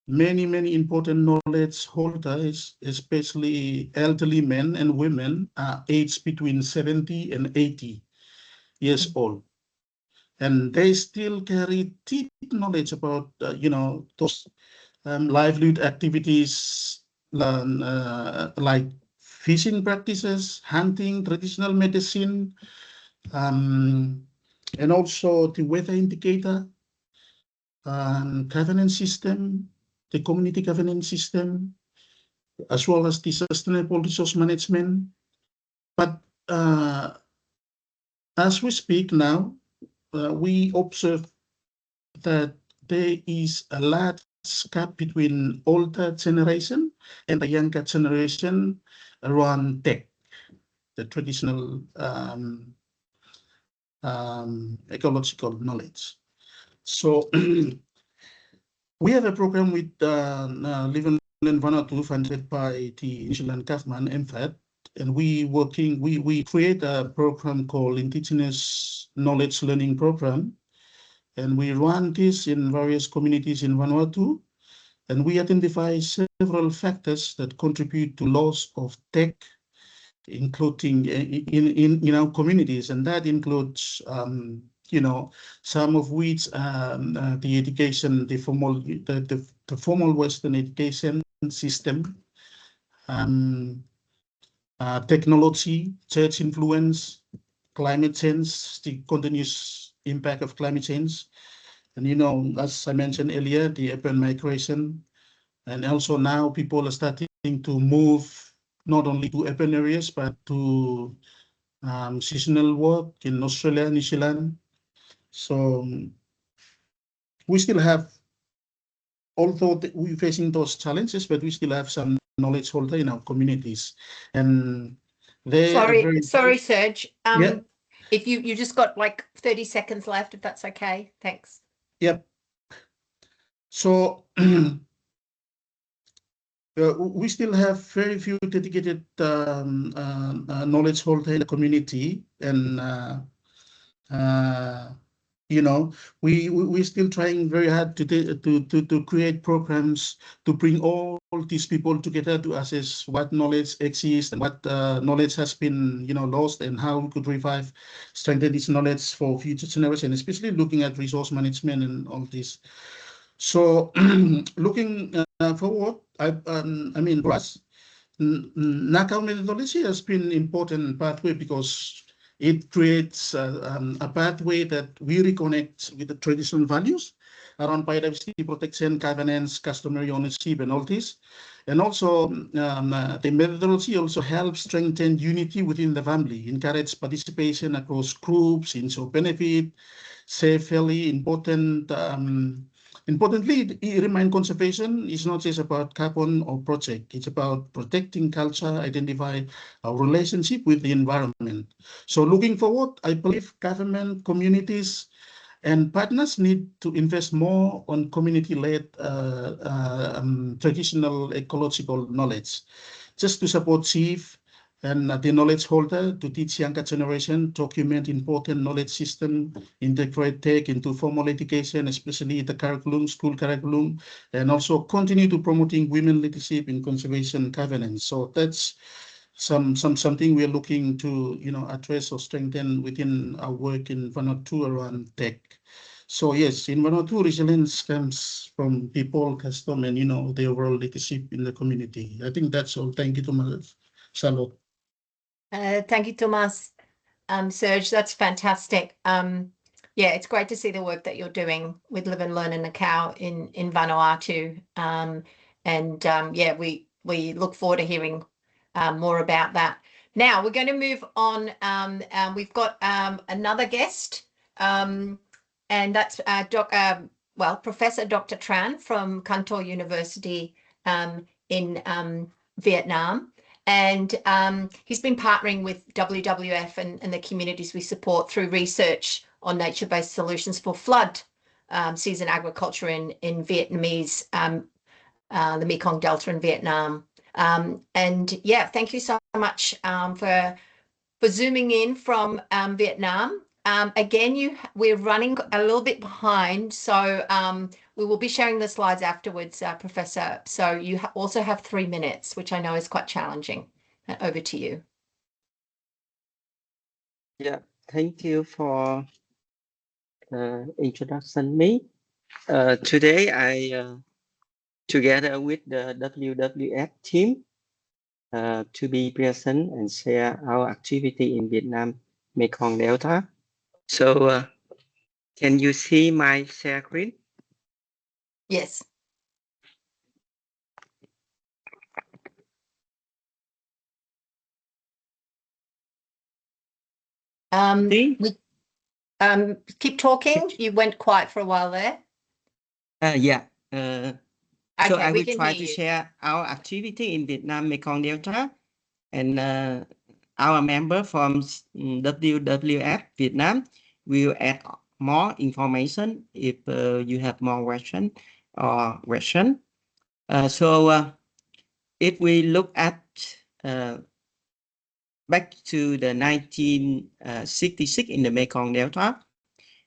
many important knowledge holders, especially elderly men and women, are aged between 70 and 80 years old. And they still carry deep knowledge about, those livelihood activities like fishing practices, hunting, traditional medicine, and also the weather indicator, governance system, the community governance system, as well as the sustainable resource management. But as we speak now, we observe that there is a large gap between older generation and the younger generation around tech, the traditional ecological knowledge. So we have a program with Live and Learn Vanuatu funded by the New Zealand government, MFAD, and we create a program called Indigenous Knowledge Learning Program, and we run this in various communities in Vanuatu, and we identify several factors that contribute to loss of tech, including in our communities, and that includes some of which the education, the formal Western education system, technology, church influence, climate change, the continuous impact of climate change, and as I mentioned earlier, the urban migration, and also now people are starting to move not only to urban areas but to seasonal work in Australia, New Zealand. So we still have, although we're facing those challenges, but we still have some knowledge holder in our communities, and they are very. Sorry, Serge. Yeah. If you just got like 30 seconds left, if that's okay. Thanks. Yep. So we still have very few dedicated knowledge holder in the community, and we're still trying very hard to create programs to bring all these people together to assess what knowledge exists and what knowledge has been lost, and how we could revive, strengthen this knowledge for future generations, especially looking at resource management and all this. So looking forward, for us, knockout methodology has been important pathway because it creates a pathway that we reconnect with the traditional values around biodiversity protection, governance, customary ownership, and all this. And also, the methodology also helps strengthen unity within the family, encourage participation across groups, ensure benefit, say fairly important. Importantly, remind conservation is not just about carbon or project. It's about protecting culture, identify our relationship with the environment. So looking forward, I believe government, communities, and partners need to invest more on community-led traditional ecological knowledge, just to support chief and the knowledge holder to teach younger generation, document important knowledge system, integrate tech into formal education, especially the curriculum, school curriculum, and also continue to promoting women leadership in conservation governance. So that's something we're looking to address or strengthen within our work in Vanuatu around tech. So yes, in Vanuatu, resilience comes from people, custom, and the overall leadership in the community. I think that's all. Thank you, Thomas. Salud. Thank you, Tomas. Serge, that's fantastic. Yeah, it's great to see the work that you're doing with Live and Learn in Macau in Vanuatu. Yeah, we look forward to hearing more about that. Now we're going to move on. We've got another guest, and that's Professor Dr. Tran from Canton University in Vietnam. And he's been partnering with WWF and the communities we support through research on nature-based solutions for flood season agriculture in Vietnamese, the Mekong Delta in Vietnam. And yeah, thank you so much for zooming in from Vietnam. Again, we're running a little bit behind, so we will be sharing the slides afterwards, Professor. So you also have 3 minutes, which I know is quite challenging. Over to you. Yeah, thank you for introduction me. Today I together with the WWF team to be present and share our activity in Vietnam Mekong Delta. So can you see my share screen? Yes. Keep talking. You went quiet for a while there. Yeah. So Okay, I we will can try hear to you. share our activity in Vietnam Mekong Delta, and our member from WWF Vietnam will add more information if you have more question or question. If we look at back to the 1966 in the Mekong Delta,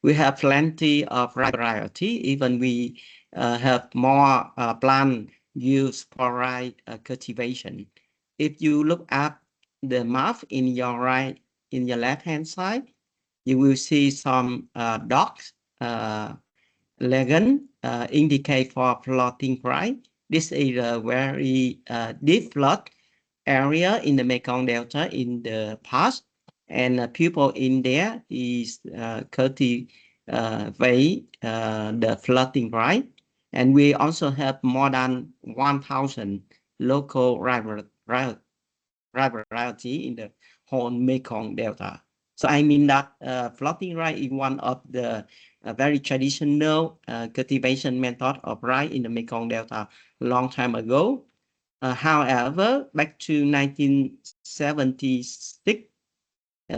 we have plenty of variety. Even we have more plant used for rice cultivation. If you look at the map in your left hand side, you will see some dots legend indicate for floating rice. This is a very deep flood area in the Mekong Delta in the past, and people in there is cultivate the floating rice. And we also have more than 1,000 local variety in the whole Mekong Delta. So I mean that floating rice is one of the very traditional cultivation method of rice in the Mekong Delta long time ago. However, back to 1976,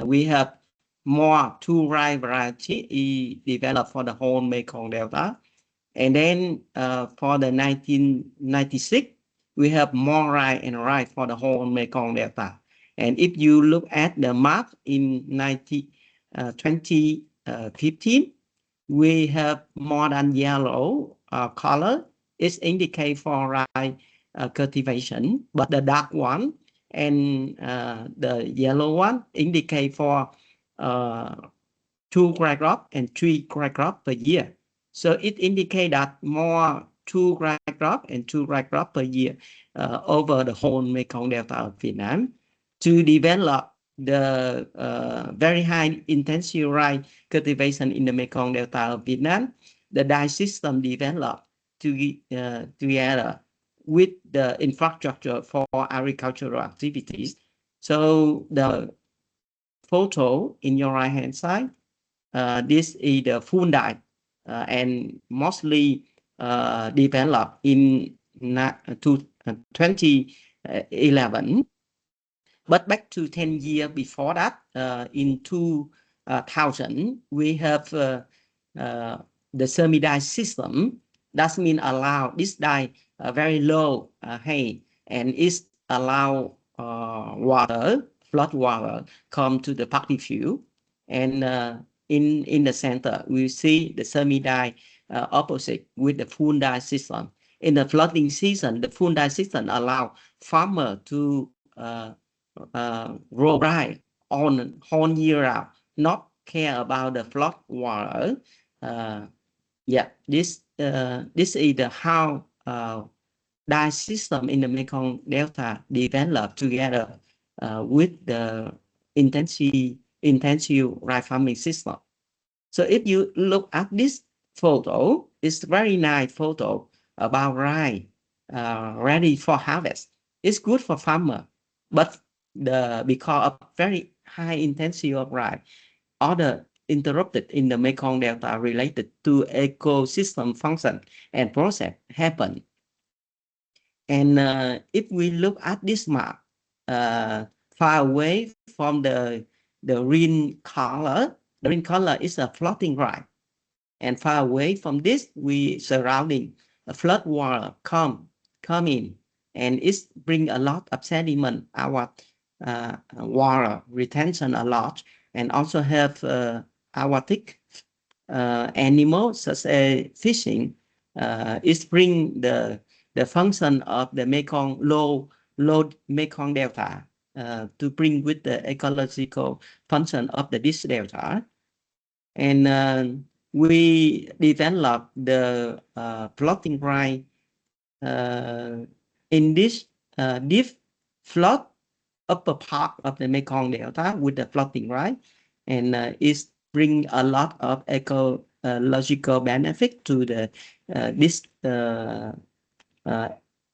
we have more two rice variety developed for the whole Mekong Delta. And then for the 1996, we have more rice and rice for the whole Mekong Delta. And if you look at the map in 2015, we have more than yellow color. It's indicate for rice cultivation, but the dark one and the yellow one indicate for 2 crop and 3 crop per year. So it indicates that more 2 crop and 2 crop per year over the whole Mekong Delta of Vietnam to develop the very high intensive rice cultivation in the Mekong Delta of Vietnam. The dye system developed together with the infrastructure for agricultural activities. So the photo in your right hand side, this is the full dye and mostly developed in 2011. But back to 10 years before that, in 2000, we have the semi-dye system. That means allow this dye very low height, and it allow flood water come to the party field. And in the center, we see the semi-dye opposite with the full dye system. In the flooding season, the full dye system allow farmer to grow rice on whole year round, not care about the flood water. Yeah, this is the how dye system in the Mekong Delta developed together with the intensive rice farming system. So if you look at this photo, it's very nice photo about rice ready for harvest. It's good for farmer, but because of very high intensity of rice, other interrupted in the Mekong Delta related to ecosystem function and process happen. And if we look at this map, far away from the green color. The green color is a floating rice. And far away from this, we surrounding a flood water come in, and it bring a lot of sediment, our water retention a lot, and also have aquatic animals such as fishing. It bring the function of the Mekong low Mekong Delta to bring with the ecological function of this delta. And we developed the floating rice in this deep flood upper part of the Mekong Delta with the floating rice, and it bring a lot of ecological benefit to the this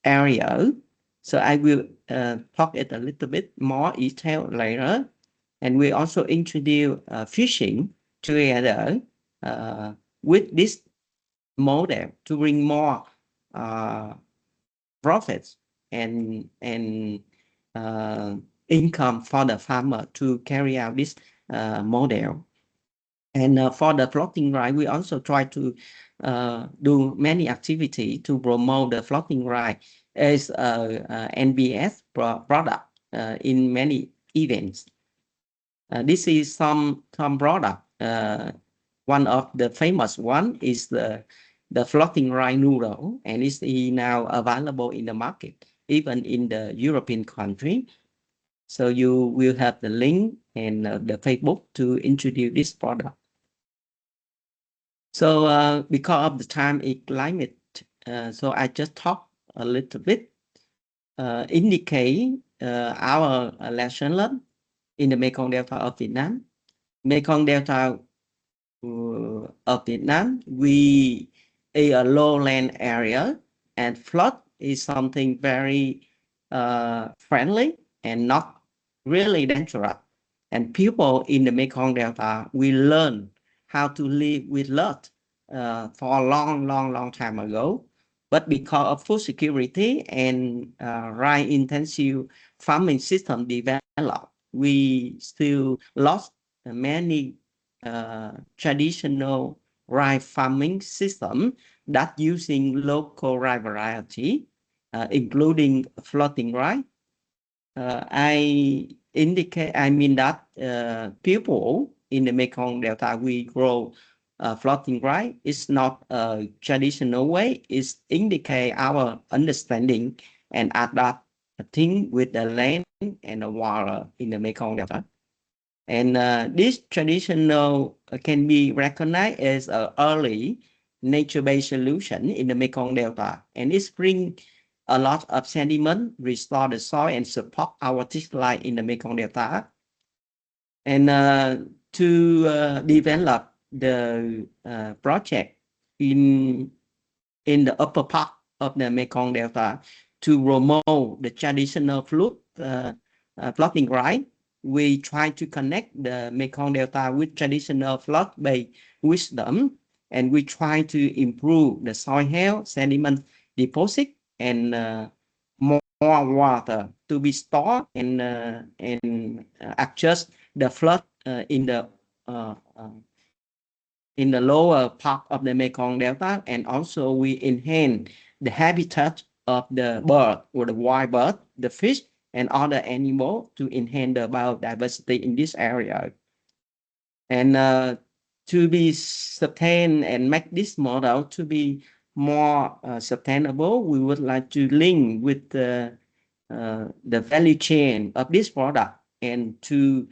area. So I will talk it a little bit more detail later. And we also introduce fishing together with this model to bring more profits and income for the farmer to carry out this model. And for the floating rice, we also try to do many activities to promote the floating rice as a NBS product in many events. This is some product. One of the famous one is the floating rice noodle, and it's now available in the market, even in the European country. So you will have the link and the Facebook to introduce this product. So because of the time and climate, so I just talk a little bit, indicate our lesson learned in the Mekong Delta of Vietnam. Mekong Delta of Vietnam, we a lowland area, and flood is something very friendly and not really dangerous. And people in the Mekong Delta, we learn how to live with flood for a long time ago. But because of food security and rice intensive farming system developed, we still lost many traditional rice farming system that using local rice variety, including floating rice. I mean that people in the Mekong Delta, we grow floating rice. It's not a traditional way. It's indicate our understanding and adapt a thing with the land and the water in the Mekong Delta. And this traditional can be recognized as an early nature-based solution in the Mekong Delta, and it brings a lot of sediment, restore the soil, and support our fish life in the Mekong Delta. And to develop the project in the upper part of the Mekong Delta to promote the traditional floating rice, we try to connect the Mekong Delta with traditional flood-based wisdom, and we try to improve the soil health, sediment deposit, and more water to be stored and adjust the flood in the lower part of the Mekong Delta, and also we enhance the habitat of the bird or the wild bird, the fish, and other animals to enhance the biodiversity in this area. And to be sustained and make this model to be more sustainable, we would like to link with the value chain of this product and to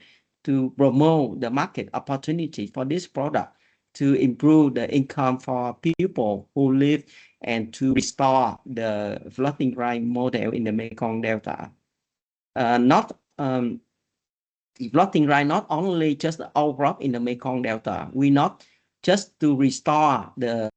promote the market opportunity for this product, to improve the income for people who live, and to restore the floating rice model in the Mekong Delta. Floating rice not only just outcrop in the Mekong Delta. We not just to restore the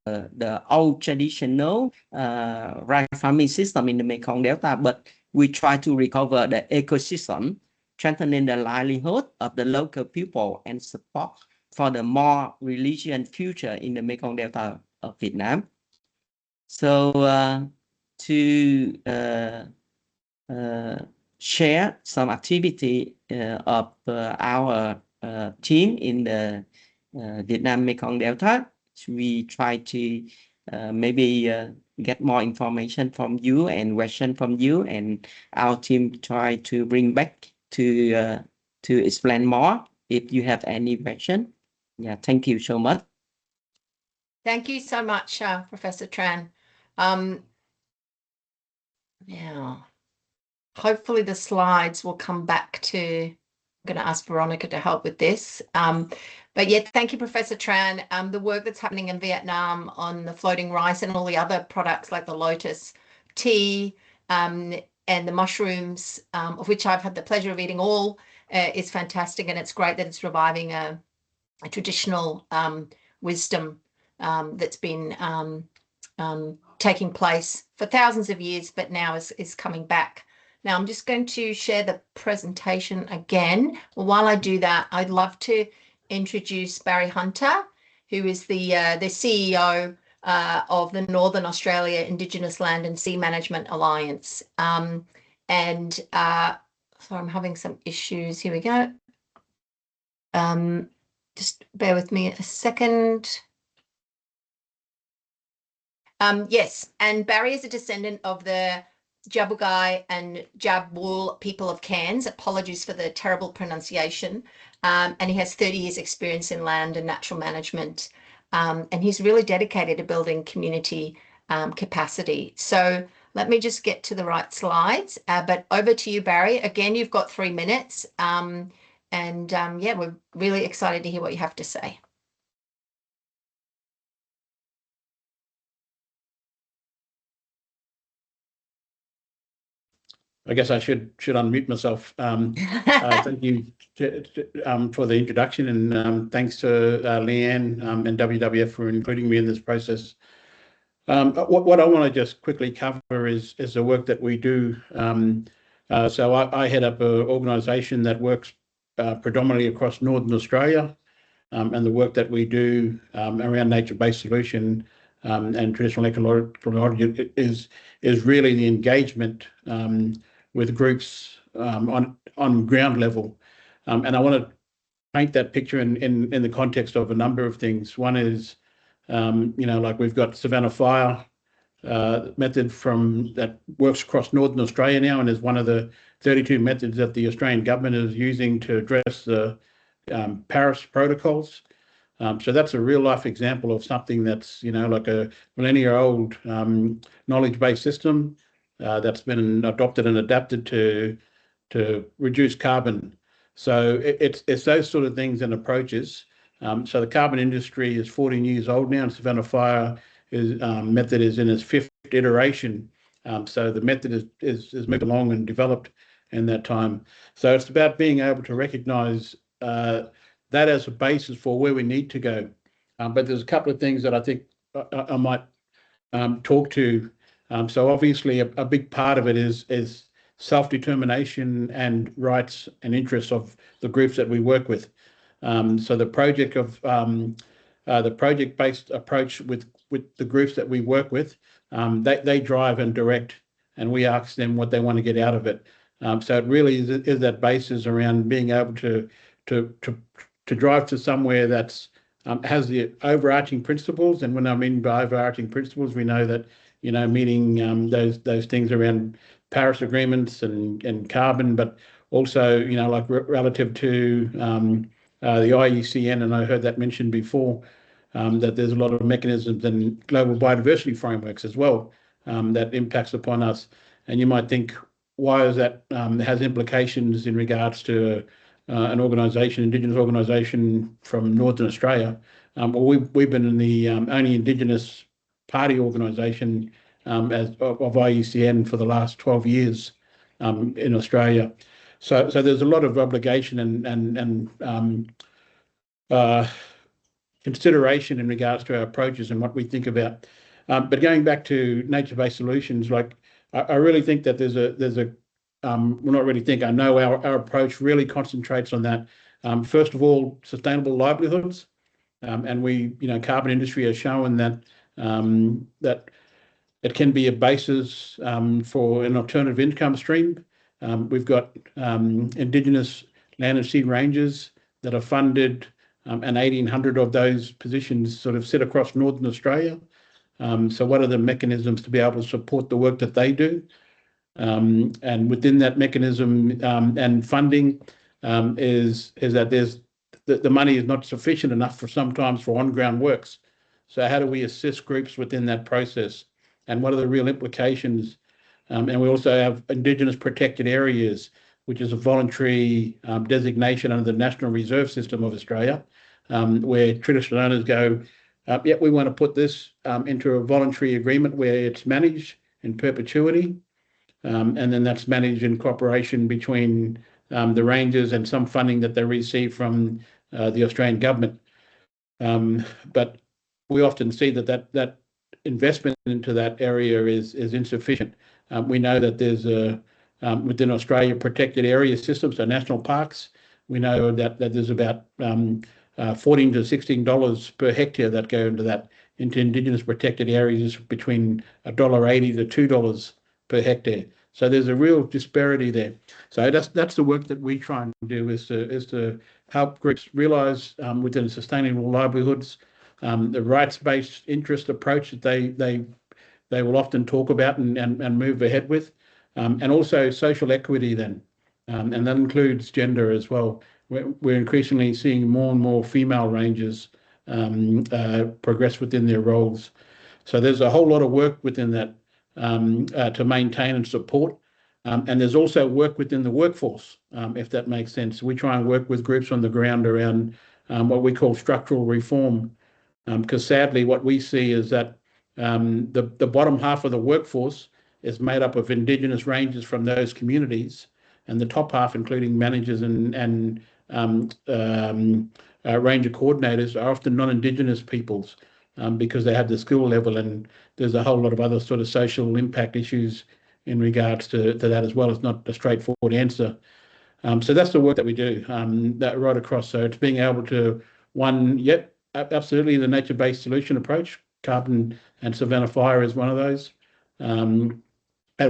old traditional rice farming system in the Mekong Delta, but we try to recover the ecosystem, strengthening the livelihood of the local people, and support for the more resilient future in the Mekong Delta of Vietnam. So to share some activity of our team in the Vietnam Mekong Delta. We try to maybe get more information from you and question from you, and our team try to bring back to explain more if you have any question. Yeah, thank you so much. Thank you so much, Professor Tran. Now, hopefully the slides will come back to, I'm going to ask Veronica to help with this. But yeah, thank you, Professor Tran. The work that's happening in Vietnam on the floating rice and all the other products like the lotus tea and the mushrooms, of which I've had the pleasure of eating all, is fantastic. And it's great that it's reviving a traditional wisdom that's been taking place for thousands of years, but now is coming back. Now I'm just going to share the presentation again. Well, while I do that, I'd love to introduce Barry Hunter, who is the CEO of the Northern Australia Indigenous Land and Sea Management Alliance. So I'm having some issues. Here we go. Just bear with me a second. Yes, and Barry is a descendant of the Jabugai and Jabwul people of Cairns. Apologies for the terrible pronunciation. And he has 30 years experience in land and natural management. And he's really dedicated to building community capacity. So let me just get to the right slides. But over to you, Barry. Again, you've got 3 minutes. Yeah, we're really excited to hear what you have to say. I guess I should unmute myself. Thank you for the introduction, and thanks to Leanne and WWF for including me in this process. What I want to just quickly cover is the work that we do. So I head up an organisation that works predominantly across Northern Australia, and the work that we do around nature-based solution and traditional ecological knowledge is really the engagement with groups on ground level. And I want to paint that picture in the context of a number of things. One is, like we've got Savannah Fire method that works across Northern Australia now, and is one of the 32 methods that the Australian government is using to address the Paris protocols. So that's a real life example of something that's, like a millennia-old knowledge-based system that's been adopted and adapted to reduce carbon. So it's those sort of things and approaches. So the carbon industry is 14 years old now, and Savannah Fire method is in its 5th iteration. So the method is moved along and developed in that time. So it's about being able to recognise that as a basis for where we need to go. But there's a couple of things that I think I might talk to. So obviously a big part of it is self-determination and rights and interests of the groups that we work with. So the project-based approach with the groups that we work with, they drive and direct, and we ask them what they want to get out of it. So it really is that basis around being able to drive to somewhere that's has the overarching principles. And when I mean by overarching principles, we know that meeting those things around Paris agreements and carbon, but also like relative to the IUCN, and I heard that mentioned before, that there's a lot of mechanisms and global biodiversity frameworks as well that impacts upon us. And you might think, why is that has implications in regards to an organisation, Indigenous organisation from Northern Australia? Well, we've been in the only Indigenous party organisation of IUCN for the last 12 years in Australia. So there's a lot of obligation and consideration in regards to our approaches and what we think about. But going back to nature-based solutions, like I really think that there's a well, not really think, I know our approach really concentrates on that. First of all, sustainable livelihoods. And we, carbon industry has shown that that it can be a basis for an alternative income stream. We've got Indigenous land and sea rangers that are funded, and 1,800 of those positions sort of sit across Northern Australia. So what are the mechanisms to be able to support the work that they do? And within that mechanism and funding is that there's the money is not sufficient enough for sometimes for on-ground works. So how do we assist groups within that process? And what are the real implications? And we also have Indigenous protected areas, which is a voluntary designation under the National Reserve System of Australia, where traditional owners go, yeah, we want to put this into a voluntary agreement where it's managed in perpetuity. And then that's managed in cooperation between the rangers and some funding that they receive from the Australian government. But we often see that investment into that area is insufficient. We know that there's within Australia protected area systems, so national parks. We know that there's about $14 to $16 per hectare that go into Indigenous protected areas, between $1.80 to $2 per hectare. So there's a real disparity there. So that's the work that we try and do, is to help groups realise within sustainable livelihoods the rights-based interest approach that they will often talk about and move ahead with, and also social equity then, and that includes gender as well. We're increasingly seeing more and more female rangers progress within their roles. So there's a whole lot of work within that to maintain and support. And there's also work within the workforce, if that makes sense. We try and work with groups on the ground around what we call structural reform, because sadly what we see is that the bottom half of the workforce is made up of Indigenous rangers from those communities, and the top half, including managers and ranger coordinators, are often non-Indigenous peoples, because they have the skill level, and there's a whole lot of other sort of social impact issues in regards to that as well. It's not a straightforward answer. So that's the work that we do, that right across. So it's being able to, absolutely the nature-based solution approach. Carbon and savanna fire is one of those. And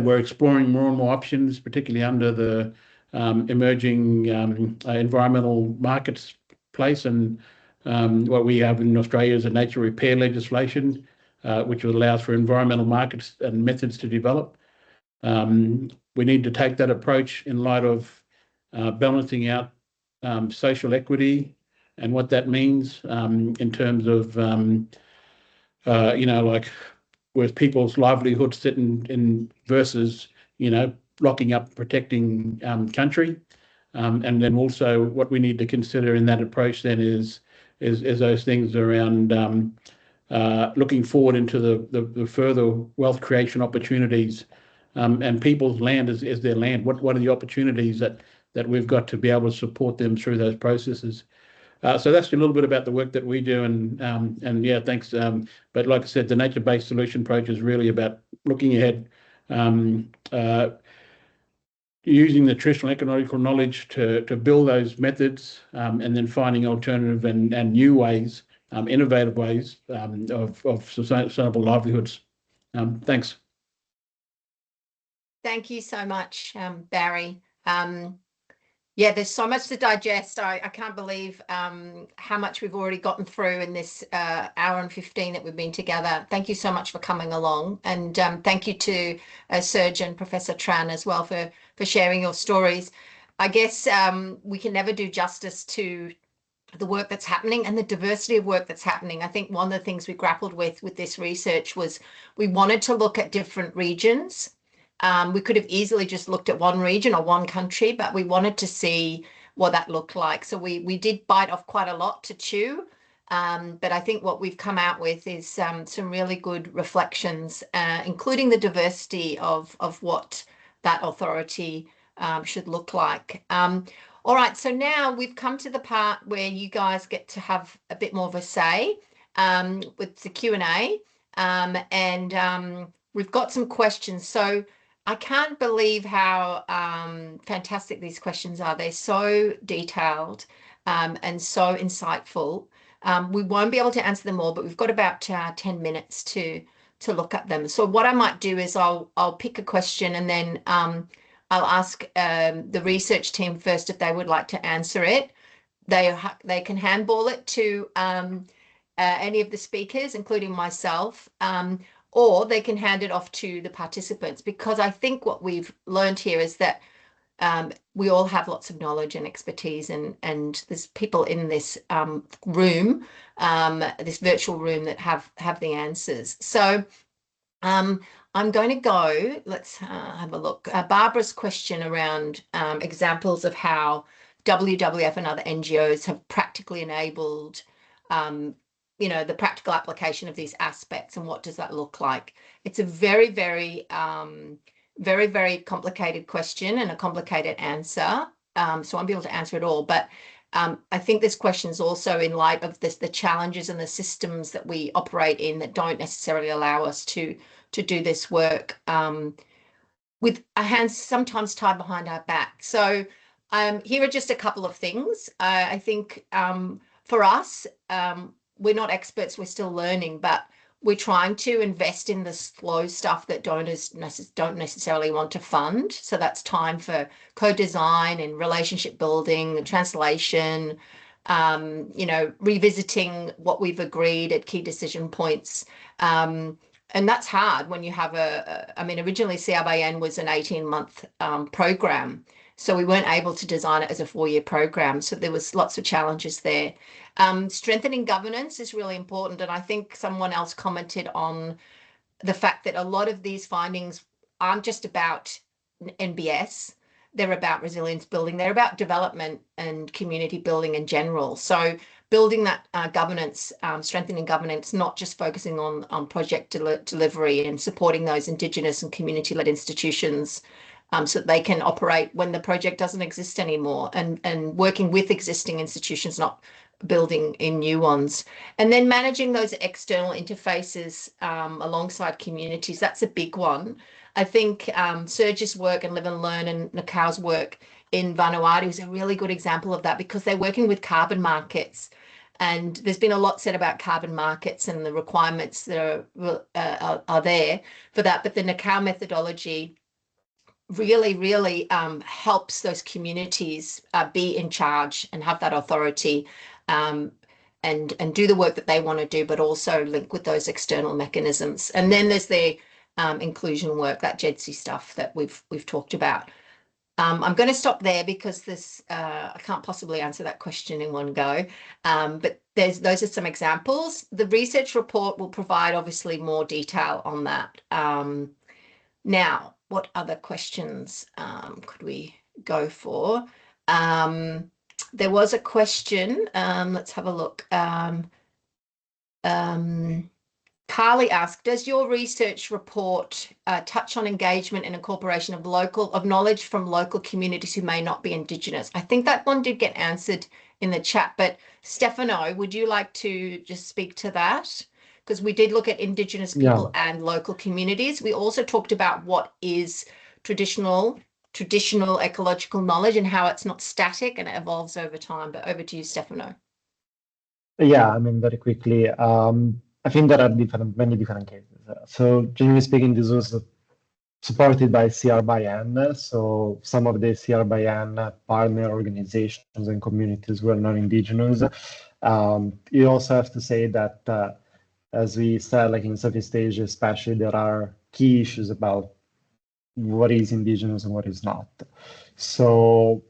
we're exploring more and more options, particularly under the emerging environmental markets place, and what we have in Australia is a nature repair legislation, which allows for environmental markets and methods to develop. We need to take that approach in light of balancing out social equity and what that means in terms of, like where people's livelihoods sit in versus, locking up, protecting country. And then also what we need to consider in that approach then is those things around looking forward into the further wealth creation opportunities, and people's land is their land. What are the opportunities that we've got to be able to support them through those processes? So that's a little bit about the work that we do, and yeah, thanks. But like I said, the nature-based solution approach is really about looking ahead, using the traditional ecological knowledge to build those methods, and then finding alternative and new ways, innovative ways of sustainable livelihoods. Thanks. Thank you so much, Barry. Yeah, there's so much to digest. I can't believe how much we've already gotten through in this hour and 15 that we've been together. Thank you so much for coming along. And thank you to Serge and Professor Tran as well for sharing your stories. I guess we can never do justice to the work that's happening and the diversity of work that's happening. I think one of the things we grappled with this research was we wanted to look at different regions. We could have easily just looked at one region or one country, but we wanted to see what that looked like. So we did bite off quite a lot to chew, but I think what we've come out with is some really good reflections, including the diversity of what that authority should look like. All right, so now we've come to the part where you guys get to have a bit more of a say with the Q&A, and we've got some questions. So I can't believe how fantastic these questions are. They're so detailed and so insightful. We won't be able to answer them all, but we've got about 10 minutes to look at them. So what I might do is I'll pick a question, and then I'll ask the research team first if they would like to answer it. They can handball it to any of the speakers, including myself, or they can hand it off to the participants, because I think what we've learned here is that we all have lots of knowledge and expertise, and there's people in this room, this virtual room, that have the answers. So I'm going to go, let's have a look. Barbara's question around examples of how WWF and other NGOs have practically enabled, the practical application of these aspects, and what does that look like? It's a very, very, very complicated question and a complicated answer. So I won't be able to answer it all, but I think this question is also in light of the challenges and the systems that we operate in that don't necessarily allow us to do this work with our hands sometimes tied behind our back. So here are just a couple of things. I think for us, we're not experts, we're still learning, but we're trying to invest in the slow stuff that donors don't necessarily want to fund. So that's time for co-design and relationship building, translation, revisiting what we've agreed at key decision points. And that's hard when you have originally CRxN was an 18-month program. So we weren't able to design it as a 4-year program. So there was lots of challenges there. Strengthening governance is really important. And I think someone else commented on the fact that a lot of these findings aren't just about NBS. They're about resilience building. They're about development and community building in general. So building that governance, strengthening governance, not just focusing on project delivery and supporting those Indigenous and community-led institutions so that they can operate when the project doesn't exist anymore, and working with existing institutions, not building in new ones. And then managing those external interfaces alongside communities, that's a big one. I think Serge's work and Live and Learn and Nakau's work in Vanuatu is a really good example of that, because they're working with carbon markets. And there's been a lot said about carbon markets and the requirements that are there for that. But the Nakau methodology really helps those communities be in charge and have that authority and do the work that they want to do, but also link with those external mechanisms. And then there's the inclusion work, that JEDSI stuff that we've talked about. I'm going to stop there because this I can't possibly answer that question in one go. But those are some examples. The research report will provide obviously more detail on that. Now, what other questions could we go for? There was a question. Let's have a look. Carly asked, does your research report touch on engagement and incorporation of knowledge from local communities who may not be Indigenous? I think that one did get answered in the chat, but Stefano, would you like to just speak to that? Because we did look at Indigenous people and local communities. We also talked about what is traditional ecological knowledge and how it's not static and it evolves over time. But over to you, Stefano. Yeah, very quickly. I think there are many different cases. So generally speaking, this was supported by CRxN. So some of the CRxN partner organizations and communities were non-Indigenous. You also have to say that, as we said, like in Southeast Asia especially, there are key issues about what is Indigenous and what is not. So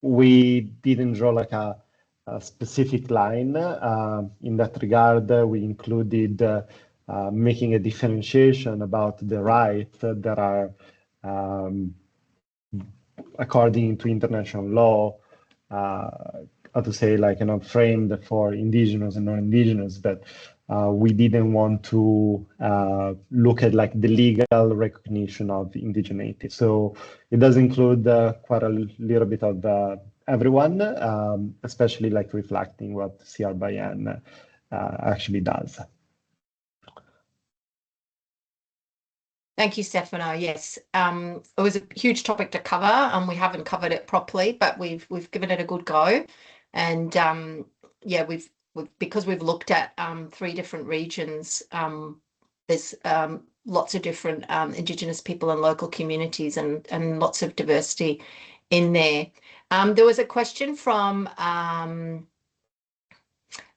we didn't draw like a specific line. In that regard, we included making a differentiation about the rights that are, according to international law, how to say, framed for Indigenous and non-Indigenous, but we didn't want to look at the legal recognition of indigeneity. So it does include quite a little bit of everyone, especially reflecting what CRxN actually does. Thank you, Stefano. Yes, it was a huge topic to cover, and we haven't covered it properly, but we've given it a good go. And because we've looked at 3 different regions, there's lots of different Indigenous people and local communities, and lots of diversity in there. There was a question from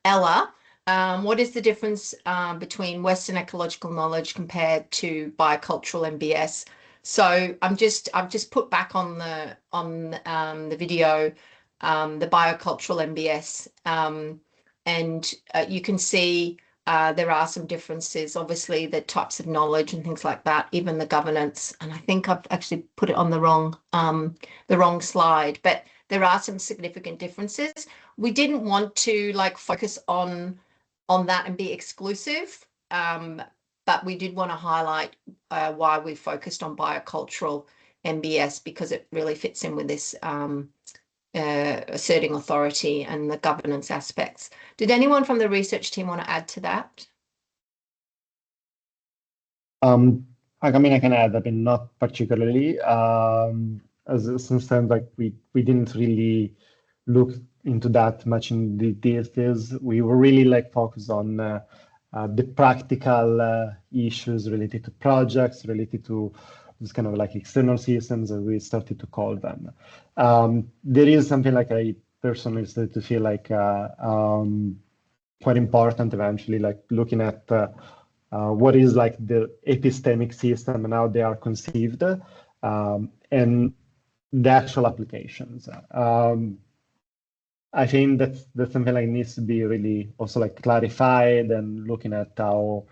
Ella. What is the difference between Western ecological knowledge compared to biocultural MBS? So I've just put back on the video the biocultural MBS, and you can see there are some differences. Obviously, the types of knowledge and things like that, even the governance. And I think I've actually put it on the wrong slide, but there are some significant differences. We didn't want to focus on that and be exclusive, but we did want to highlight why we focused on biocultural MBS, because it really fits in with this asserting authority and the governance aspects. Did anyone from the research team want to add to that? I mean, I can add. I mean, not particularly. Since then, we didn't really look into that much in the details. We were really focused on the practical issues related to projects, related to this kind of external systems, as we started to call them. There is something I personally started to feel quite important eventually, looking at what is the epistemic system and how they are conceived, and the actual applications. I think that's something needs to be really also clarified, and looking at how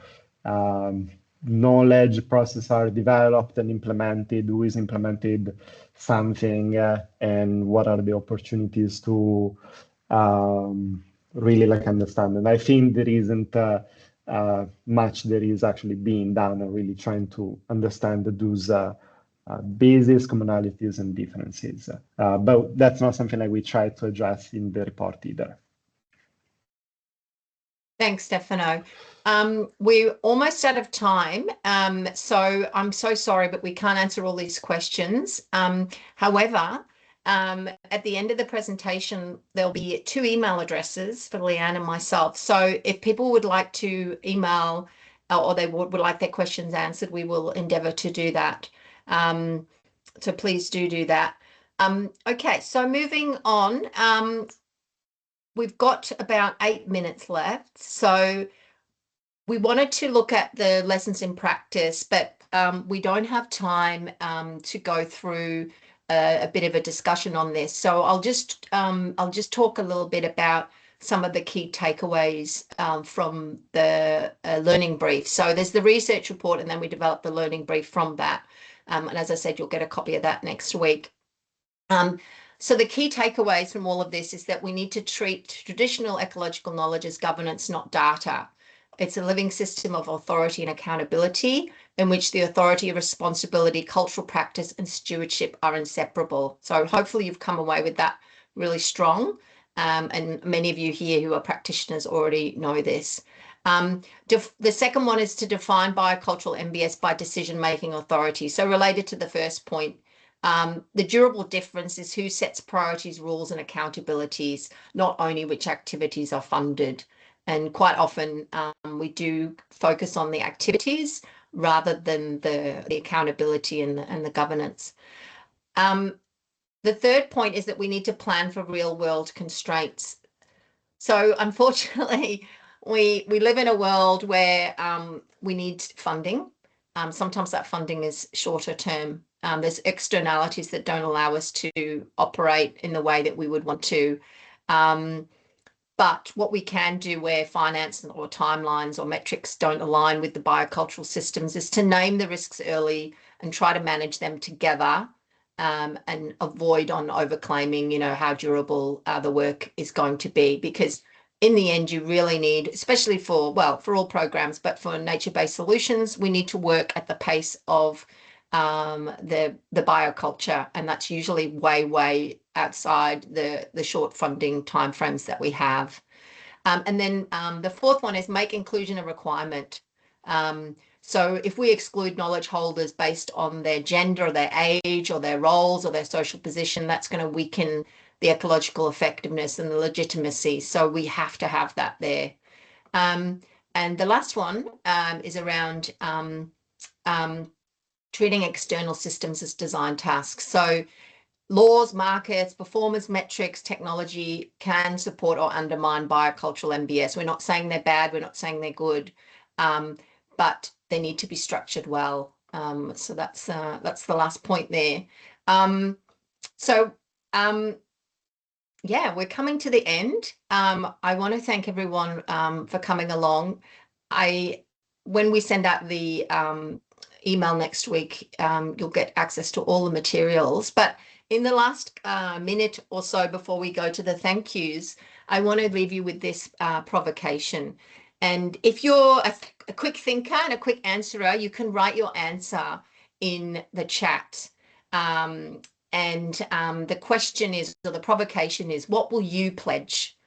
knowledge processes are developed and implemented, who is implemented something, and what are the opportunities to really understand. And I think there isn't much that is actually being done, and really trying to understand those bases, commonalities, and differences. But that's not something we try to address in the report either. Thanks, Stefano. We're almost out of time, so I'm so sorry, but we can't answer all these questions. However, at the end of the presentation, there'll be 2 email addresses for Leanne and myself. So if people would like to email or they would like their questions answered, we will endeavour to do that. So please do that. Okay, so moving on. We've got about 8 minutes left. So we wanted to look at the lessons in practice, but we don't have time to go through a bit of a discussion on this. So I'll just talk a little bit about some of the key takeaways from the learning brief. So there's the research report, and then we developed the learning brief from that. And as I said, you'll get a copy of that next week. So the key takeaways from all of this is that we need to treat traditional ecological knowledge as governance, not data. It's a living system of authority and accountability, in which the authority, responsibility, cultural practice, and stewardship are inseparable. So hopefully you've come away with that really strong. And many of you here who are practitioners already know this. The second one is to define biocultural MBS by decision-making authority. So related to the first point, the durable difference is who sets priorities, rules, and accountabilities, not only which activities are funded. And quite often we do focus on the activities rather than the accountability and the governance. The third point is that we need to plan for real-world constraints. So unfortunately, we live in a world where we need funding. Sometimes that funding is shorter term. There's externalities that don't allow us to operate in the way that we would want to. But what we can do where finance or timelines or metrics don't align with the biocultural systems is to name the risks early and try to manage them together, and avoid on overclaiming, how durable the work is going to be. Because in the end, you really need, especially for all programs, but for nature-based solutions, we need to work at the pace of the bioculture, and that's usually way outside the short funding timeframes that we have. And then the fourth one is make inclusion a requirement. So if we exclude knowledge holders based on their gender, or their age, or their roles, or their social position, that's going to weaken the ecological effectiveness and the legitimacy. So we have to have that there. And the last one is around treating external systems as design tasks. So laws, markets, performance metrics, technology can support or undermine biocultural MBS. We're not saying they're bad, we're not saying they're good, but they need to be structured well. So that's the last point there. Yeah, we're coming to the end. I want to thank everyone for coming along. When we send out the email next week, you'll get access to all the materials. But in the last minute or so before we go to the thank yous, I want to leave you with this provocation. And if you're a quick thinker and a quick answerer, you can write your answer in the chat. The question is, or the provocation is, what will you pledge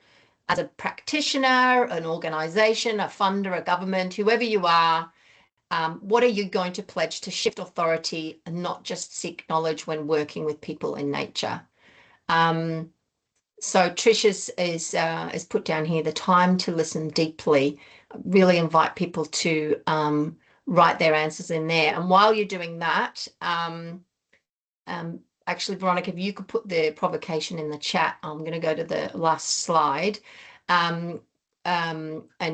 as a practitioner, an organization, a funder, a government, whoever you are? What are you going to pledge to shift authority and not just seek knowledge when working with people in nature? So Trish is put down here, the time to listen deeply. Really invite people to write their answers in there. And while you're doing that, actually, Veronica, if you could put the provocation in the chat, I'm going to go to the last slide and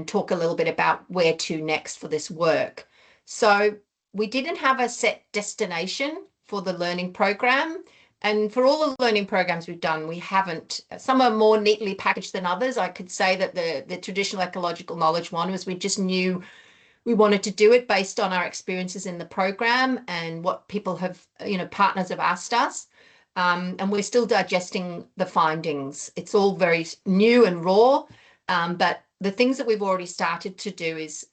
talk a little bit about where to next for this work. So we didn't have a set destination for the learning program. And for all the learning programs we've done, we haven't. Some are more neatly packaged than others. I could say that the traditional ecological knowledge one was we just knew we wanted to do it based on our experiences in the program and what people have, partners have asked us. And we're still digesting the findings. It's all very new and raw, but the things that we've already started to do is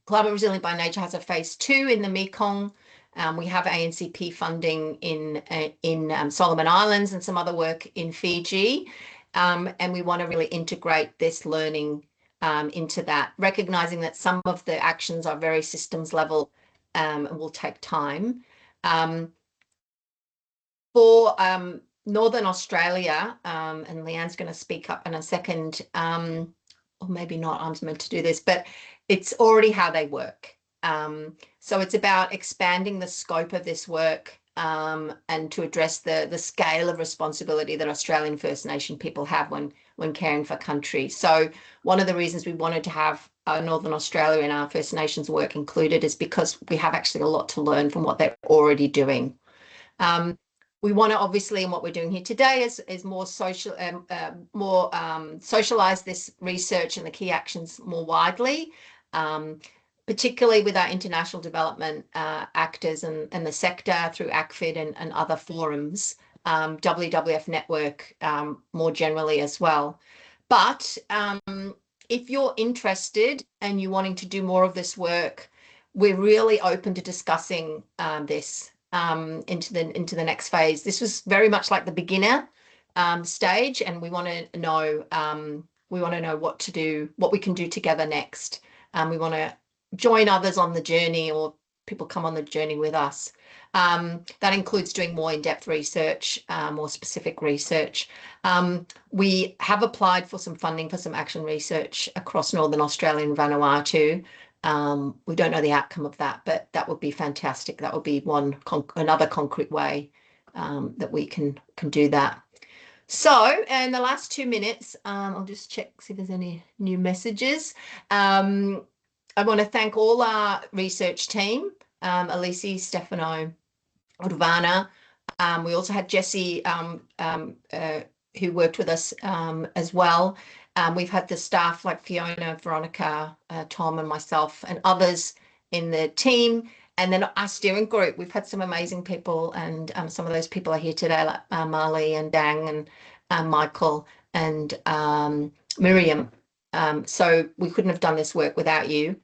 Climate Resilient by Nature has a phase 2 in the Mekong. We have ANCP funding in Solomon Islands and some other work in Fiji. And we want to really integrate this learning into that, recognizing that some of the actions are very systems level and will take time. For Northern Australia, and Leanne's going to speak up in a second, or maybe not, I'm meant to do this, but it's already how they work. So it's about expanding the scope of this work and to address the scale of responsibility that Australian First Nation people have when caring for country. So one of the reasons we wanted to have Northern Australia in our First Nations work included is because we have actually a lot to learn from what they're already doing. We want to obviously, and what we're doing here today is more social, socialize this research and the key actions more widely, particularly with our international development actors and the sector through ACFID and other forums, WWF network more generally as well. But if you're interested and you're wanting to do more of this work, we're really open to discussing this into the next phase. This was very much like the beginner stage, and we want to know what to do, what we can do together next. We want to join others on the journey, or people come on the journey with us. That includes doing more in-depth research, more specific research. We have applied for some funding for some action research across Northern Australia and Vanuatu. We don't know the outcome of that, but that would be fantastic. That would be another concrete way that we can do that. So, in the last 2 minutes, I'll just check, see if there's any new messages. I want to thank all our research team, Elise, Stefano, Urbana. We also had Jessie, who worked with us as well. We've had the staff like Fiona, Veronica, Tom and myself and others in the team. And then our steering group, we've had some amazing people, and some of those people are here today, like Marley and Dang and Michael and Miriam. So we couldn't have done this work without you.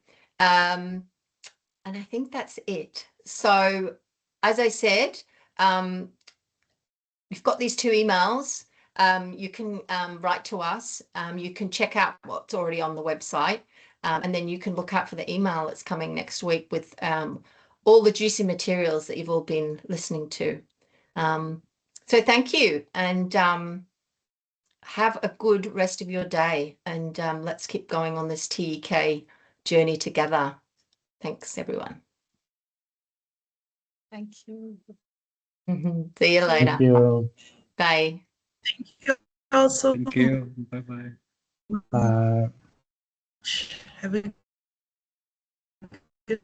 And I think that's it. So as I said, we've got these 2 emails. You can write to us. You can check out what's already on the website. And then you can look out for the email that's coming next week with all the juicy materials that you've all been listening to. So thank you, and have a good rest of your day. And let's keep going on this TEK journey together. Thanks, everyone. Thank you. See you later. Thank you. Bye. Also, Thank you. Bye-bye. Bye. have a good